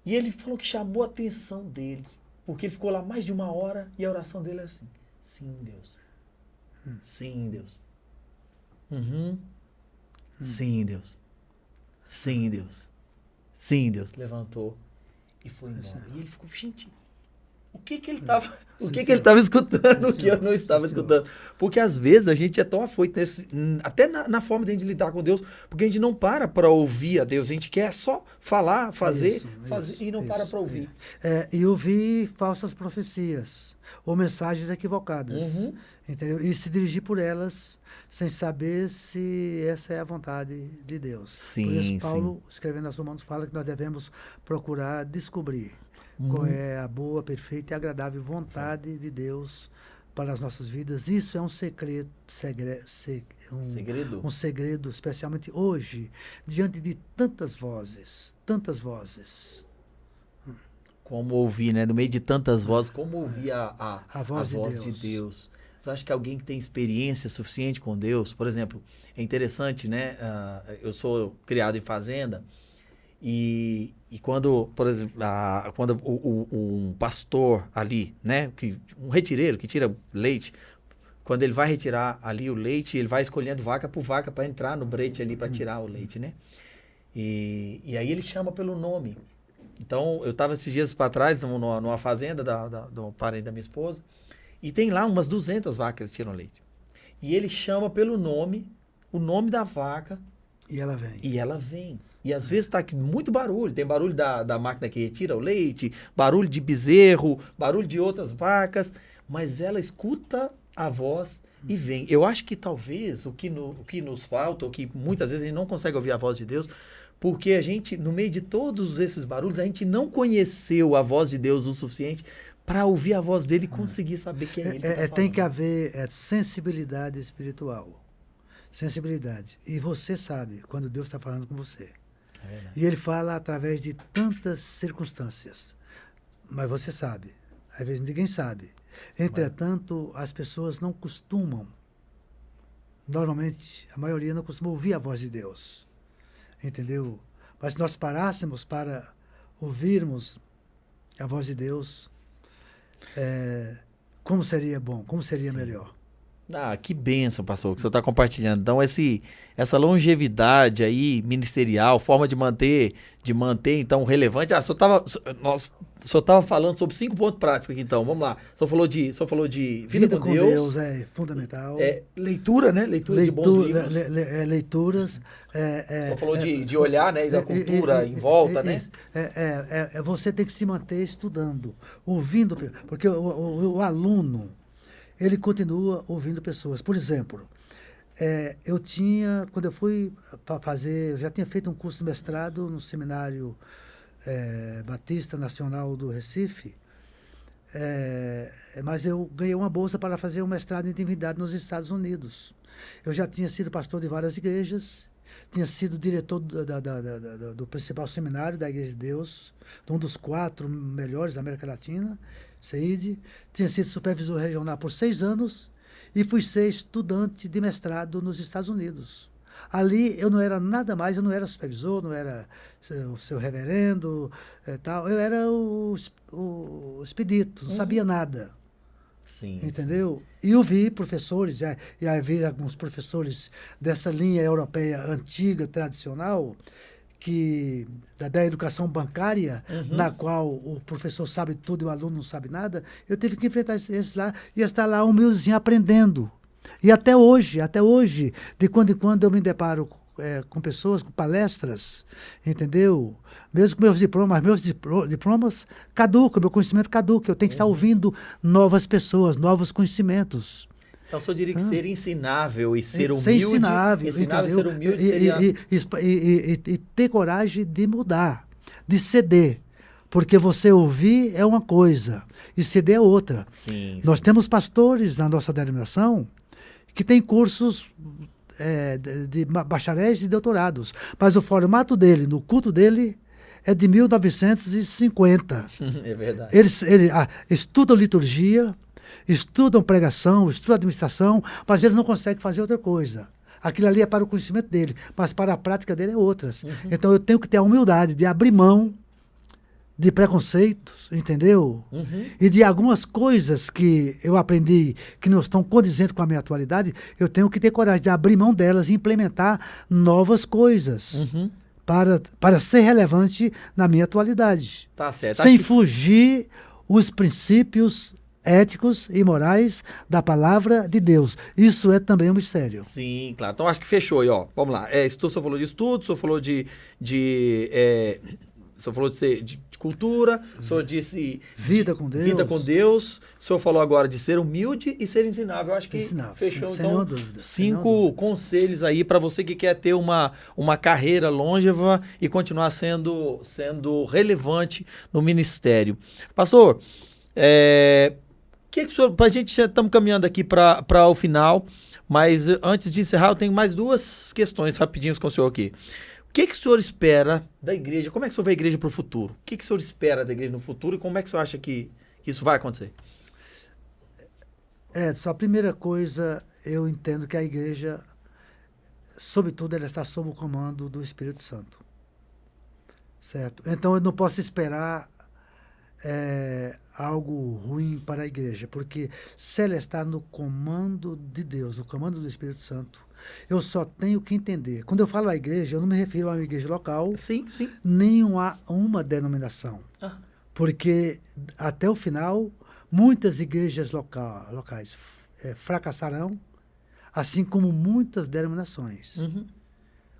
e ele falou que chamou a atenção dele, porque ele ficou lá mais de 1 hora, e a oração dele era assim: sim, Deus. Sim, Deus. Sim, Deus. Sim, Deus. Sim, Deus. Levantou e foi embora. E ele ficou, gente, o que ele estava escutando que eu não estava escutando? Porque às vezes a gente é tão afoito, até na forma de a gente lidar com Deus, porque a gente não para ouvir a Deus, a gente quer só falar, fazer e não para ouvir. E ouvir falsas profecias ou mensagens equivocadas, entendeu? E se dirigir por elas sem saber se essa é a vontade de Deus. Sim, por isso Paulo, escrevendo aos Romanos, fala que nós devemos procurar descobrir qual é a boa, perfeita e agradável vontade de Deus para as nossas vidas. Isso é um segredo, um segredo, especialmente hoje, diante de tantas vozes. Como ouvir, né? No meio de tantas vozes, como ouvir a voz de Deus? Você acha que alguém que tem experiência suficiente com Deus, por exemplo, é interessante, né? Eu sou criado em fazenda, e quando, por exemplo, quando um pastor ali, né, um retireiro que tira leite, quando ele vai retirar ali o leite, ele vai escolhendo vaca por vaca para entrar no brete ali para tirar o leite, né? E aí ele chama pelo nome. Então, eu estava esses dias para trás numa fazenda do parente da minha esposa, e tem lá umas 200 vacas que tiram leite. E ele chama pelo nome, o nome da vaca. E ela vem. E às vezes está aqui muito barulho. Tem barulho da máquina que retira o leite, barulho de bezerro, barulho de outras vacas. Mas ela escuta a voz e vem. Eu acho que talvez o que nos falta, ou que muitas vezes a gente não consegue ouvir a voz de Deus, porque a gente, no meio de todos esses barulhos, a gente não conheceu a voz de Deus o suficiente para ouvir a voz dele e conseguir saber quem é ele que tá falando. Tem que haver sensibilidade espiritual. Sensibilidade. E você sabe quando Deus está falando com você. É verdade. E ele fala através de tantas circunstâncias. Mas você sabe. Às vezes ninguém sabe. Entretanto, as pessoas não costumam, normalmente, a maioria não costuma ouvir a voz de Deus. Entendeu? Mas se nós parássemos para ouvirmos a voz de Deus, como seria bom, como seria melhor. Que bênção, pastor, que o senhor está compartilhando. Então, essa longevidade aí, ministerial, forma de manter então, relevante. O senhor estava falando sobre 5 pontos práticos aqui, então, vamos lá. O senhor falou de vida com Deus é fundamental. Leitura, né? Leitura de bons livros. Leituras. O senhor falou de olhar, né? Da cultura em volta, né? Você tem que se manter estudando, ouvindo, porque o aluno, ele continua ouvindo pessoas. Por exemplo, quando eu fui fazer, eu já tinha feito um curso de mestrado no Seminário Batista Nacional do Recife, mas eu ganhei uma bolsa para fazer um mestrado em divindade nos Estados Unidos. Eu já tinha sido pastor de várias igrejas, tinha sido diretor do principal seminário da Igreja de Deus, de um dos 4 melhores da América Latina, CEID, tinha sido supervisor regional por 6 anos e fui ser estudante de mestrado nos Estados Unidos. Ali eu não era nada mais, eu não era supervisor, não era o seu reverendo, tal, eu era o expedito, não sabia nada. Sim. Entendeu? E eu vi professores, já vi alguns professores dessa linha europeia antiga, tradicional, da educação bancária, na qual o professor sabe tudo e o aluno não sabe nada. Eu tive que enfrentar esses lá e estar lá humildezinho aprendendo. E até hoje, de quando em quando eu me deparo com pessoas, com palestras, entendeu? Mesmo com meus diplomas caducam, meu conhecimento caduca. Eu tenho que estar ouvindo novas pessoas, novos conhecimentos. Então, o senhor diria que ser ensinável e ser humilde... Ser ensinável, e ser humilde seria... E ter coragem de mudar, de ceder. Porque você ouvir é uma coisa e ceder é outra. Sim, Nós temos pastores na nossa denominação que têm cursos de bacharéis e doutorados, mas o formato dele, no culto dele, é de 1950. É verdade. Eles estudam liturgia, estudam pregação, estudam administração, mas eles não conseguem fazer outra coisa. Aquilo ali é para o conhecimento dele, mas para a prática dele é outras. Então eu tenho que ter a humildade de abrir mão de preconceitos, entendeu? E de algumas coisas que eu aprendi que não estão condizentes com a minha atualidade, eu tenho que ter coragem de abrir mão delas e implementar novas coisas para ser relevante na minha atualidade. Tá certo. Sem fugir os princípios éticos e morais da palavra de Deus. Isso é também um mistério. Sim, claro. Então acho que fechou aí, ó. Vamos lá. O senhor falou de estudo, o senhor falou de cultura, o senhor disse... Vida com Deus. Vida com Deus. O senhor falou agora de ser humilde e ser ensinável. Eu acho que fechou, sem então, nenhuma dúvida, 5 conselhos aí para você que quer ter uma carreira longeva e continuar sendo relevante no ministério. Pastor, que o senhor... A gente já estamos caminhando aqui para o final, mas antes de encerrar, eu tenho mais 2 questões rapidinhas com o senhor aqui. O que o senhor espera da igreja? Como é que o senhor vê a igreja para o futuro? O que o senhor espera da igreja no futuro e como é que o senhor acha que isso vai acontecer? Edson, a primeira coisa, eu entendo que a igreja, sobretudo, ela está sob o comando do Espírito Santo. Certo? Então, eu não posso esperar algo ruim para a igreja, porque se ela está no comando de Deus, no comando do Espírito Santo, eu só tenho que entender. Quando eu falo a igreja, eu não me refiro a uma igreja local, nem a uma denominação. Porque, até o final, muitas igrejas locais fracassarão, assim como muitas denominações.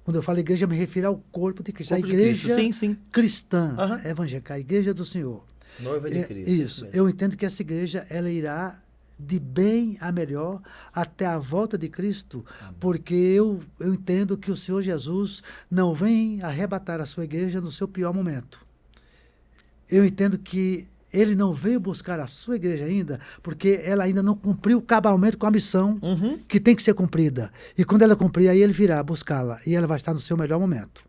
Quando eu falo igreja, eu me refiro ao corpo de Cristo. A igreja cristã, evangélica, a igreja do Senhor. Noiva de Cristo. Isso. Eu entendo que essa igreja, ela irá de bem a melhor até a volta de Cristo, porque eu entendo que o Senhor Jesus não vem arrebatar a sua igreja no seu pior momento. Eu entendo que ele não veio buscar a sua igreja ainda, porque ela ainda não cumpriu cabalmente com a missão que tem que ser cumprida. E quando ela cumprir, aí ele virá buscá-la, e ela vai estar no seu melhor momento.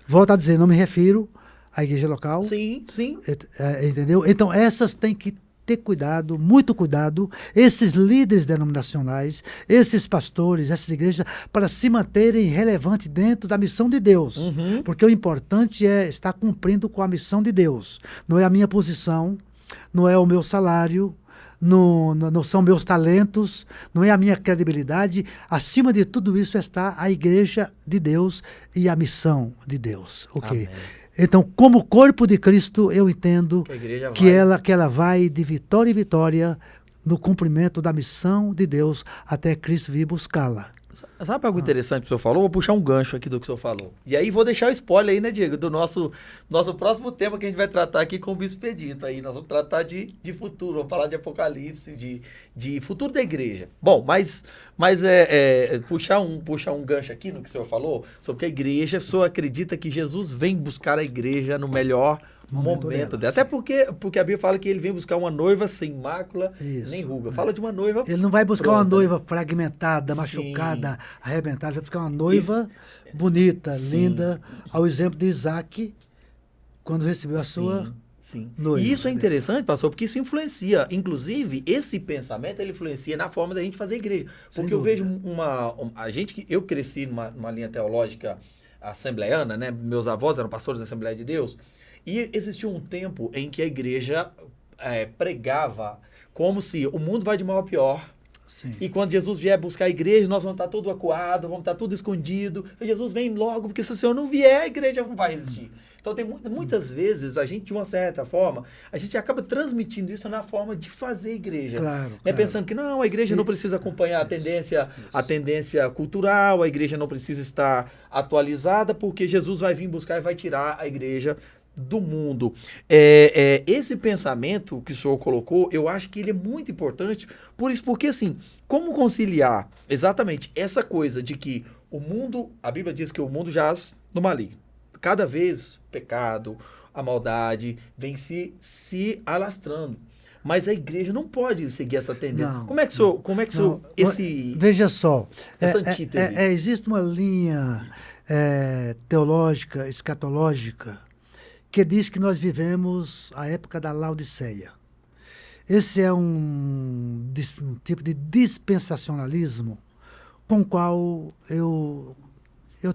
Volto a dizer, não me refiro à igreja local. Sim. Entendeu? Então, essas têm que ter cuidado, muito cuidado, esses líderes denominacionais, esses pastores, essas igrejas, para se manterem relevantes dentro da missão de Deus. Porque o importante é estar cumprindo com a missão de Deus. Não é a minha posição, não é o meu salário, não são meus talentos, não é a minha credibilidade. Acima de tudo isso está a igreja de Deus e a missão de Deus. Ok? Amém. Então, como corpo de Cristo, eu entendo que ela vai de vitória em vitória no cumprimento da missão de Deus até Cristo vir buscá-la. Sabe algo interessante que o senhor falou? Vou puxar um gancho aqui do que o senhor falou. E aí vou deixar o spoiler aí, né, Diego, do nosso próximo tema que a gente vai tratar aqui com o Bispo Edito. Aí nós vamos tratar de futuro, vamos falar de Apocalipse, de futuro da igreja. Bom, mas puxar um gancho aqui no que o senhor falou, sobre que a igreja, o senhor acredita que Jesus vem buscar a igreja no melhor momento dela. Até porque a Bíblia fala que ele vem buscar uma noiva sem mácula nem ruga. Fala de uma noiva. Ele não vai buscar uma noiva fragmentada, machucada, arretada, arrebentada, vai ficar uma noiva bonita, linda, ao exemplo de Isaac, quando recebeu a sua noiva. E isso é interessante, pastor, porque isso influencia. Inclusive, esse pensamento, ele influencia na forma da gente fazer igreja. Porque eu vejo eu cresci numa linha teológica assembleiana, né? Meus avós eram pastores da Assembleia de Deus. E existiu um tempo em que a igreja pregava como se o mundo vai de mal a pior. Sim. E quando Jesus vier buscar a igreja, nós vamos estar todo acuado, vamos estar tudo escondido. E Jesus vem logo, porque se o Senhor não vier, a igreja não vai existir. Então, tem muitas vezes, a gente, de uma certa forma, a gente acaba transmitindo isso na forma de fazer igreja. Claro. Pensando que não, a igreja não precisa acompanhar a tendência cultural, a igreja não precisa estar atualizada, porque Jesus vai vir buscar e vai tirar a igreja do mundo. Esse pensamento que o senhor colocou, eu acho que ele é muito importante, porque assim, como conciliar exatamente essa coisa de que o mundo, a Bíblia diz que o mundo jaz no maligno. Cada vez o pecado, a maldade vem se alastrando. Mas a igreja não pode seguir essa tendência. Não, veja só, essa antítese. Existe uma linha teológica, escatológica, que diz que nós vivemos a época da Laodiceia. Esse é um tipo de dispensacionalismo com o qual eu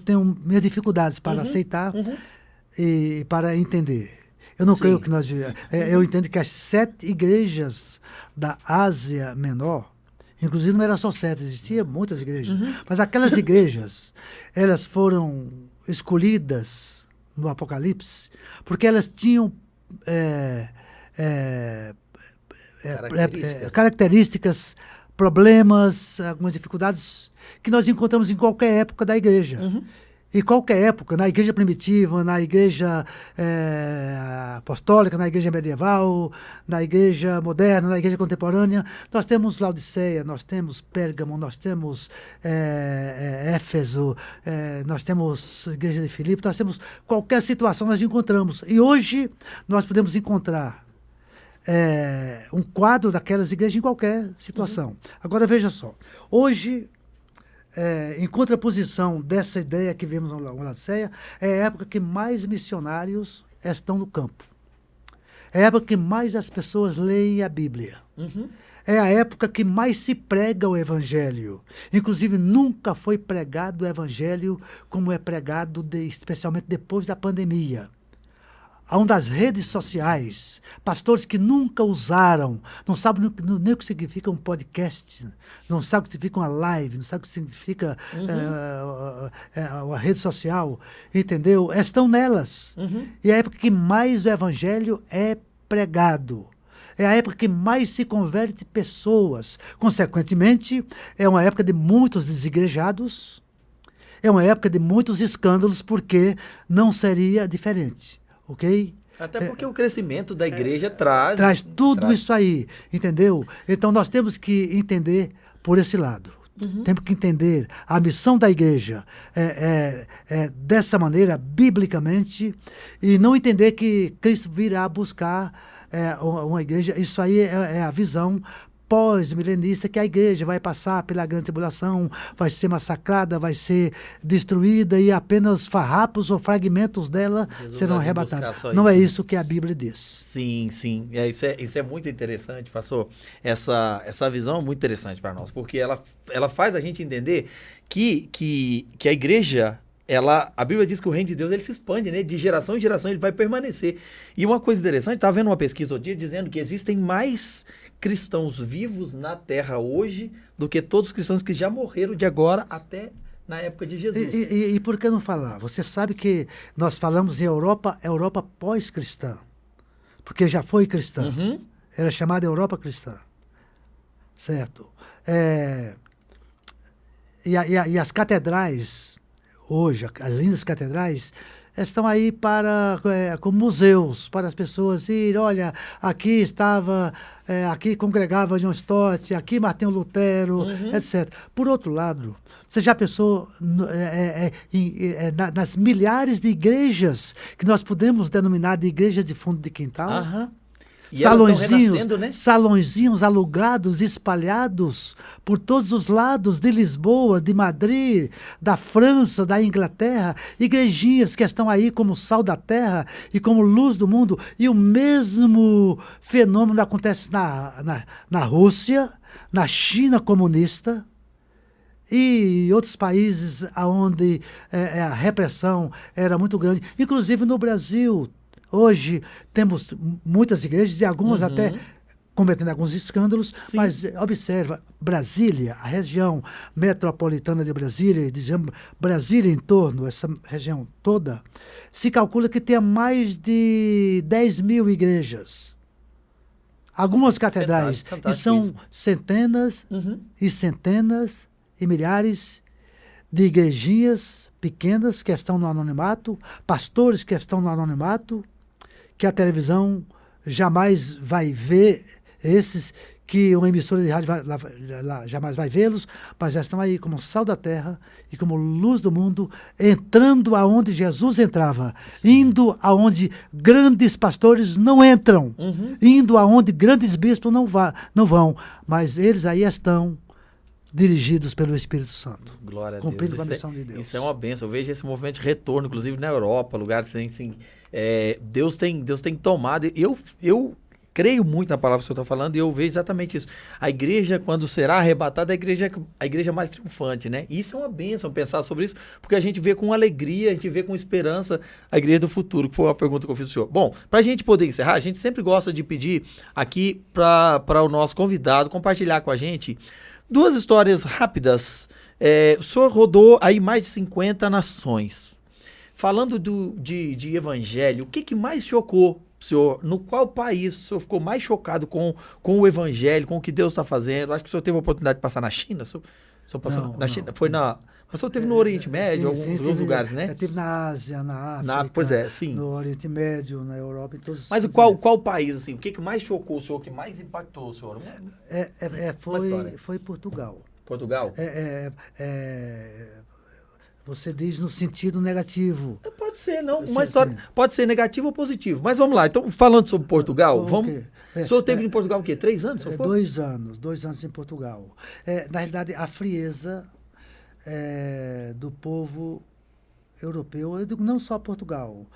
tenho minhas dificuldades para aceitar e para entender. Eu não creio que nós vivemos. Eu entendo que as 7 igrejas da Ásia Menor, inclusive não eram só 7, existiam muitas igrejas, mas aquelas igrejas, elas foram escolhidas no Apocalipse, porque elas tinham características, problemas, algumas dificuldades que nós encontramos em qualquer época da igreja. Em qualquer época, na igreja primitiva, na igreja apostólica, na igreja medieval, na igreja moderna, na igreja contemporânea, nós temos Laodiceia, nós temos Pérgamo, nós temos Éfeso, nós temos igreja de Filipe, nós temos qualquer situação nós encontramos. E hoje nós podemos encontrar um quadro daquelas igrejas em qualquer situação. Agora veja só, hoje, em contraposição dessa ideia que vemos na Laodiceia, é a época que mais missionários estão no campo. É a época que mais as pessoas leem a Bíblia. É a época que mais se prega o Evangelho. Inclusive, nunca foi pregado o Evangelho como é pregado, especialmente depois da pandemia. Onde as redes sociais, pastores que nunca usaram, não sabem nem o que significa um podcast, não sabem o que significa uma live, não sabem o que significa uma rede social, entendeu? Estão nelas. E é a época que mais o evangelho é pregado. É a época que mais se converte pessoas. Consequentemente, é uma época de muitos desigrejados, é uma época de muitos escândalos, porque não seria diferente. Ok? Até porque o crescimento da igreja traz tudo isso aí, entendeu? Então nós temos que entender por esse lado. Temos que entender a missão da igreja dessa maneira, biblicamente, e não entender que Cristo virá buscar uma igreja. Isso aí é a visão pós-milenista, que a igreja vai passar pela grande tribulação, vai ser massacrada, vai ser destruída e apenas farrapos ou fragmentos dela serão arrebatados. Não é isso que a Bíblia diz. Sim. Isso é muito interessante, pastor. Essa visão é muito interessante para nós, porque ela faz a gente entender que a igreja, a Bíblia diz que o reino de Deus ele se expande, né? De geração em geração ele vai permanecer. E uma coisa interessante, estava vendo uma pesquisa outro dia dizendo que existem mais cristãos vivos na Terra hoje do que todos os cristãos que já morreram de agora até na época de Jesus. E por que não falar? Você sabe que nós falamos em Europa pós-cristã, porque já foi cristã. Era chamada Europa cristã. Certo? E as catedrais, hoje, as lindas catedrais, estão aí como museus, para as pessoas irem, olha, aqui aqui congregava John Stott, aqui Martinho Lutero, etc. Por outro lado, você já pensou nas milhares de igrejas que nós podemos denominar de igrejas de fundo de quintal? E elas estão salõezinhos, renascendo, né? salõezinhos alugados, espalhados por todos os lados de Lisboa, de Madrid, da França, da Inglaterra, igrejinhas que estão aí como sal da terra e como luz do mundo. E o mesmo fenômeno acontece na Rússia, na China comunista e outros países onde a repressão era muito grande, inclusive no Brasil. Hoje temos muitas igrejas e algumas até cometendo alguns escândalos, Sim. mas observa, Brasília, a região metropolitana de Brasília, dizemos Brasília em torno, essa região toda, se calcula que tenha mais de 10 mil igrejas. Algumas catedrais, Fantástico e são isso. centenas e centenas e milhares de igrejinhas pequenas que estão no anonimato, pastores que estão no anonimato, que a televisão jamais vai ver, esses que uma emissora de rádio jamais vai vê-los, mas já estão aí como sal da terra e como luz do mundo, entrando aonde Jesus entrava, indo aonde grandes pastores não entram, indo aonde grandes bispos não vão, mas eles aí estão dirigidos pelo Espírito Santo, Glória a cumprindo Deus. com a missão de Deus. Isso é uma bênção. Eu vejo esse movimento de retorno, inclusive na Europa, lugares assim, Deus tem tomado. Eu creio muito na palavra que o senhor está falando e eu vejo exatamente isso. A igreja, quando será arrebatada, é a igreja mais triunfante, né? Isso é uma bênção pensar sobre isso, porque a gente vê com alegria, a gente vê com esperança a igreja do futuro, que foi uma pergunta que eu fiz ao senhor. Bom, para a gente poder encerrar, a gente sempre gosta de pedir aqui para o nosso convidado compartilhar com a gente 2 histórias rápidas. O senhor rodou aí mais de 50 nações. Falando de evangelho, o que mais chocou o senhor? No qual país o senhor ficou mais chocado com o evangelho, com o que Deus está fazendo? Acho que o senhor teve a oportunidade de passar na China. O senhor passou na China? Foi na... Mas o senhor teve no Oriente Médio, alguns lugares, né? Eu tive na Ásia, na África, Pois é, sim. no Oriente Médio, na Europa, em todos os Mas qual país, assim, o que mais chocou o senhor, o que mais impactou o senhor? Foi Portugal. Portugal? Você diz no sentido negativo. Pode ser, não. Sim, Uma história sim. pode ser negativo ou positivo. Mas vamos lá. Então, falando sobre Portugal, Ok. o senhor teve em Portugal o quê? 3 anos? O senhor foi? 2 anos em Portugal. Na realidade, a frieza do povo europeu, eu digo não só Portugal,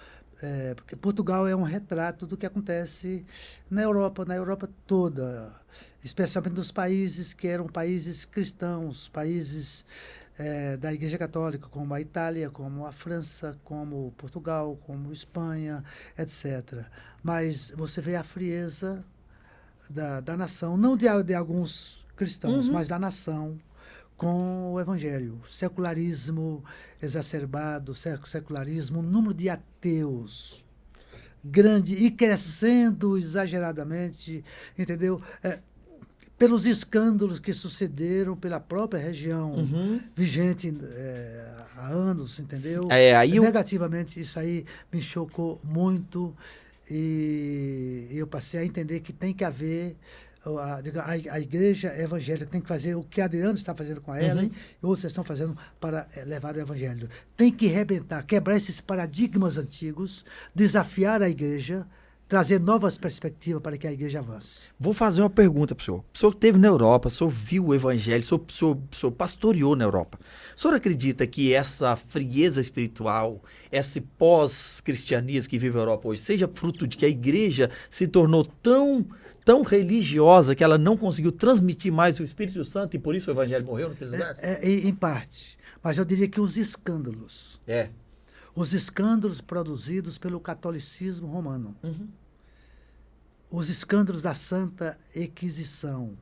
porque Portugal é um retrato do que acontece na Europa toda, especialmente nos países que eram países cristãos, países da Igreja Católica, como a Itália, como a França, como Portugal, como Espanha, etc. Mas você vê a frieza da nação, não de alguns cristãos, mas da nação, com o evangelho. Secularismo exacerbado, secularismo, o número de ateus grande e crescendo exageradamente, entendeu? Pelos escândalos que sucederam pela própria região vigente há anos, entendeu? Negativamente, isso aí me chocou muito e eu passei a entender que tem que haver a igreja evangélica tem que fazer o que a Adriana está fazendo com a Ellen e outros estão fazendo para levar o evangelho. Tem que rebentar, quebrar esses paradigmas antigos, desafiar a igreja, trazer novas perspectivas para que a igreja avance. Vou fazer uma pergunta para o senhor. O senhor esteve na Europa, o senhor viu o evangelho, o senhor pastoreou na Europa. O senhor acredita que essa frieza espiritual, esse pós-cristianismo que vive a Europa hoje, seja fruto de que a igreja se tornou tão religiosa que ela não conseguiu transmitir mais o Espírito Santo e por isso o evangelho morreu naqueles lugares? Em parte. Mas eu diria que os escândalos. Os escândalos produzidos pelo catolicismo romano. Os escândalos da Santa Inquisição.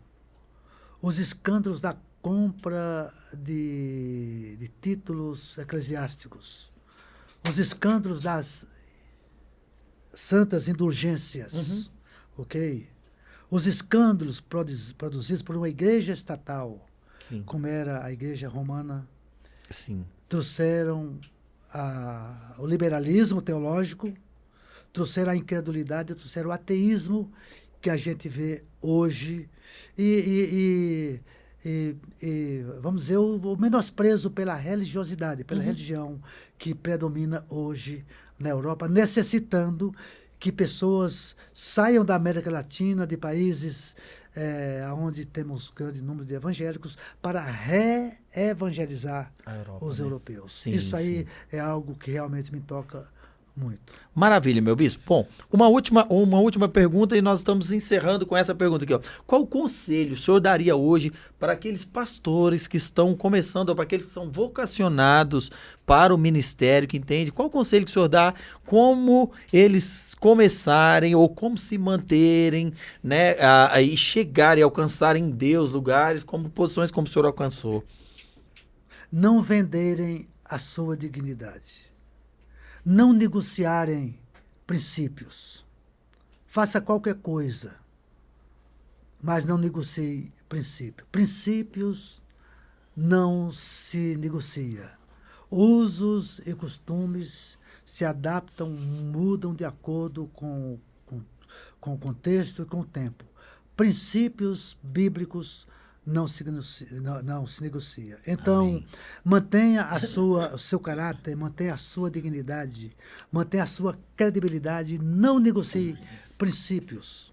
Os escândalos da compra de títulos eclesiásticos. Os escândalos das santas indulgências. Ok? Os escândalos produzidos por uma igreja estatal, como era a igreja romana, trouxeram o liberalismo teológico, trouxeram a incredulidade, trouxeram o ateísmo que a gente vê hoje e vamos dizer, o menosprezo pela religiosidade, pela religião que predomina hoje na Europa, necessitando que pessoas saiam da América Latina, de países onde temos grande número de evangélicos, para reevangelizar os europeus. Sim, isso aí sim. é algo que realmente me toca muito. Maravilha, meu bispo. Bom, uma última pergunta e nós estamos encerrando com essa pergunta aqui, ó. Qual conselho o senhor daria hoje para aqueles pastores que estão começando, ou para aqueles que são vocacionados para o ministério, que entende? Qual conselho que o senhor dá, como eles começarem ou como se manterem, né, e chegarem, alcançarem em Deus lugares, como posições como o senhor alcançou? Não venderem a sua dignidade. Não negociarem princípios. Faça qualquer coisa, mas não negocie princípio. Princípios não se negocia. Usos e costumes se adaptam, mudam de acordo com o contexto e com o tempo. Princípios bíblicos não se negocia. Então, Amém. mantenha o seu caráter, mantenha a sua dignidade, mantenha a sua credibilidade, não negocie princípios.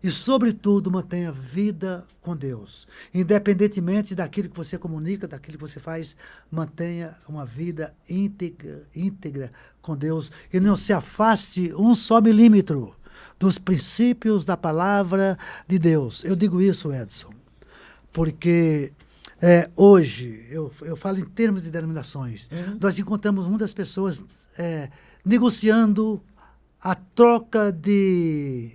E, sobretudo, mantenha vida com Deus. Independentemente daquilo que você comunica, daquilo que você faz, mantenha uma vida íntegra com Deus e não se afaste um só milímetro dos princípios da palavra de Deus. Eu digo isso, Edson, porque hoje, eu falo em termos de denominações, nós encontramos muitas pessoas negociando a troca de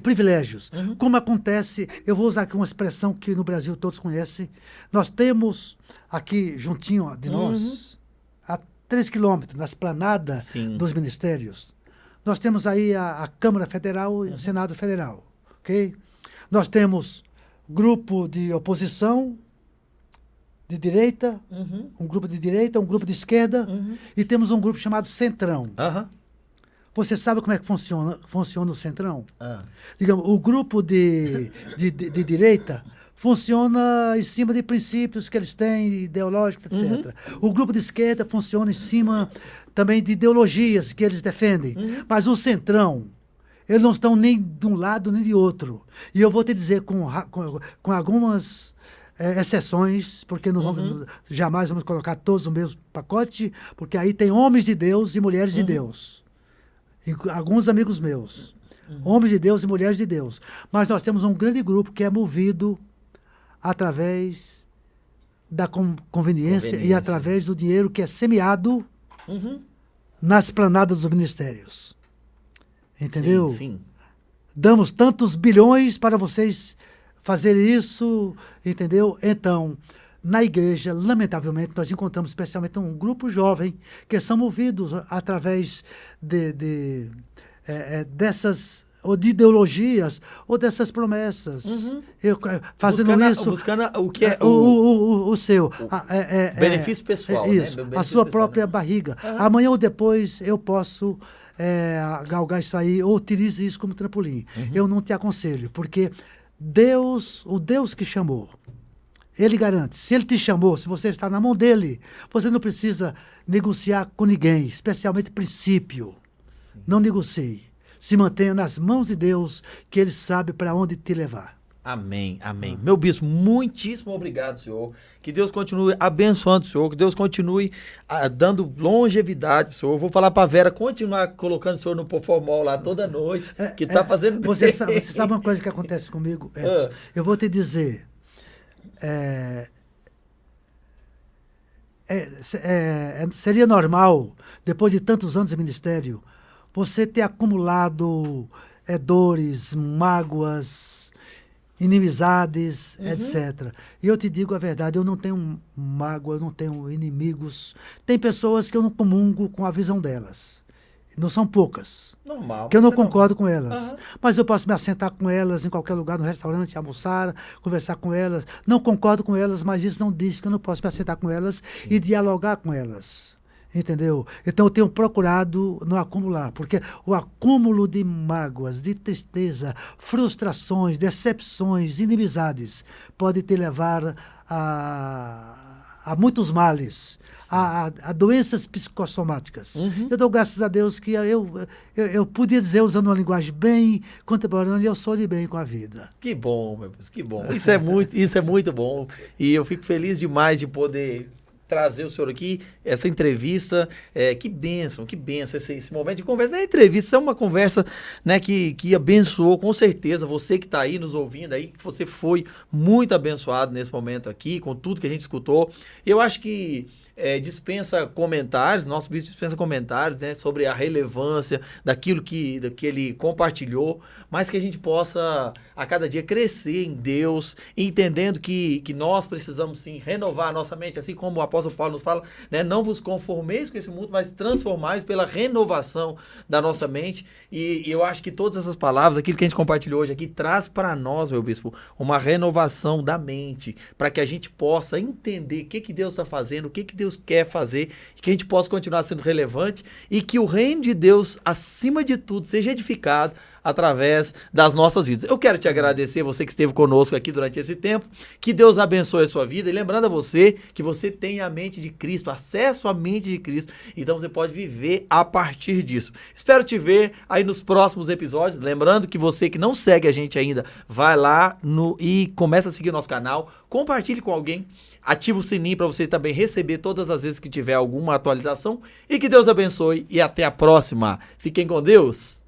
privilégios. Como acontece, eu vou usar aqui uma expressão que no Brasil todos conhecem, nós temos aqui juntinho de nós, a 3 quilômetros, na esplanada dos ministérios, nós temos aí a Câmara Federal e o Senado Federal, ok? Nós temos grupo de oposição, de direita, um grupo de direita, um grupo de esquerda, e temos um grupo chamado Centrão. Você sabe como é que funciona o Centrão? Digamos, o grupo de direita funciona em cima de princípios que eles têm, ideológicos, etc. O grupo de esquerda funciona em cima também de ideologias que eles defendem. Mas o Centrão, eles não estão nem de um lado nem de outro. E eu vou te dizer com algumas exceções, porque jamais vamos colocar todos no mesmo pacote, porque aí tem homens de Deus e mulheres de Deus. Alguns amigos meus. Homens de Deus e mulheres de Deus. Mas nós temos um grande grupo que é movido através da conveniência e através do dinheiro que é semeado nas esplanadas dos ministérios. Entendeu? Sim. Damos tantos bilhões para vocês fazerem isso, entendeu? Então, na igreja, lamentavelmente, nós encontramos especialmente um grupo jovem que são movidos através dessas, ou de ideologias, ou dessas promessas. Fazendo buscando o que é o seu. Benefício pessoal. Isso, né? A sua própria barriga. Amanhã ou depois eu posso galgar isso aí, ou utilize isso como trampolim. Eu não te aconselho, porque o Deus que chamou, ele garante. Se ele te chamou, se você está na mão dele, você não precisa negociar com ninguém, especialmente princípio. Sim. Não negocie. Se mantenha nas mãos de Deus, que ele sabe para onde te levar. Amém, amém. Meu bispo, muitíssimo obrigado, senhor. Que Deus continue abençoando o senhor, que Deus continue dando longevidade pro senhor. Eu vou falar pra Vera continuar colocando o senhor no Poformol lá toda noite, que tá fazendo bem. Você sabe uma coisa que acontece comigo? Eu vou te dizer. Seria normal, depois de tantos anos de ministério, você ter acumulado dores, mágoas, inimizades, etc. E eu te digo a verdade, eu não tenho mágoa, eu não tenho inimigos. Tem pessoas que eu não comungo com a visão delas. Não são poucas. Normal. Que eu não concordo com elas. Mas eu posso me assentar com elas em qualquer lugar, no restaurante, almoçar, conversar com elas. Não concordo com elas, mas isso não diz que eu não posso me assentar com elas e dialogar com elas. Entendeu? Então eu tenho procurado não acumular, porque o acúmulo de mágoas, de tristeza, frustrações, decepções, inimizades pode te levar a muitos males. a doenças psicossomáticas. Eu dou graças a Deus que eu podia dizer, usando uma linguagem bem contemporânea, eu sou de bem com a vida. Que bom, meu Deus, que bom. Isso é muito bom. E eu fico feliz demais de poder trazer o senhor aqui, essa entrevista, que bênção esse momento de conversa. A entrevista é uma conversa, né, que abençoou com certeza você que está aí nos ouvindo, aí, que você foi muito abençoado nesse momento aqui, com tudo que a gente escutou. Eu acho que dispensa comentários, nosso bispo dispensa comentários, né, sobre a relevância daquilo que ele compartilhou, mas que a gente possa a cada dia crescer em Deus, entendendo que nós precisamos sim renovar a nossa mente, assim como o apóstolo Paulo nos fala, né, não vos conformeis com esse mundo, mas transformai pela renovação da nossa mente. E eu acho que todas essas palavras, aquilo que a gente compartilhou hoje aqui, traz para nós, meu bispo, uma renovação da mente, para que a gente possa entender o que Deus está fazendo, o que Deus quer fazer, e que a gente possa continuar sendo relevante e que o reino de Deus, acima de tudo, seja edificado através das nossas vidas. Eu quero te agradecer, você que esteve conosco aqui durante esse tempo, que Deus abençoe a sua vida, e lembrando a você que você tem a mente de Cristo, acesso à mente de Cristo, então você pode viver a partir disso. Espero te ver aí nos próximos episódios, lembrando que você que não segue a gente ainda, vai lá e começa a seguir o nosso canal, compartilhe com alguém, ativa o sininho para você também receber todas as vezes que tiver alguma atualização, e que Deus abençoe e até a próxima. Fiquem com Deus.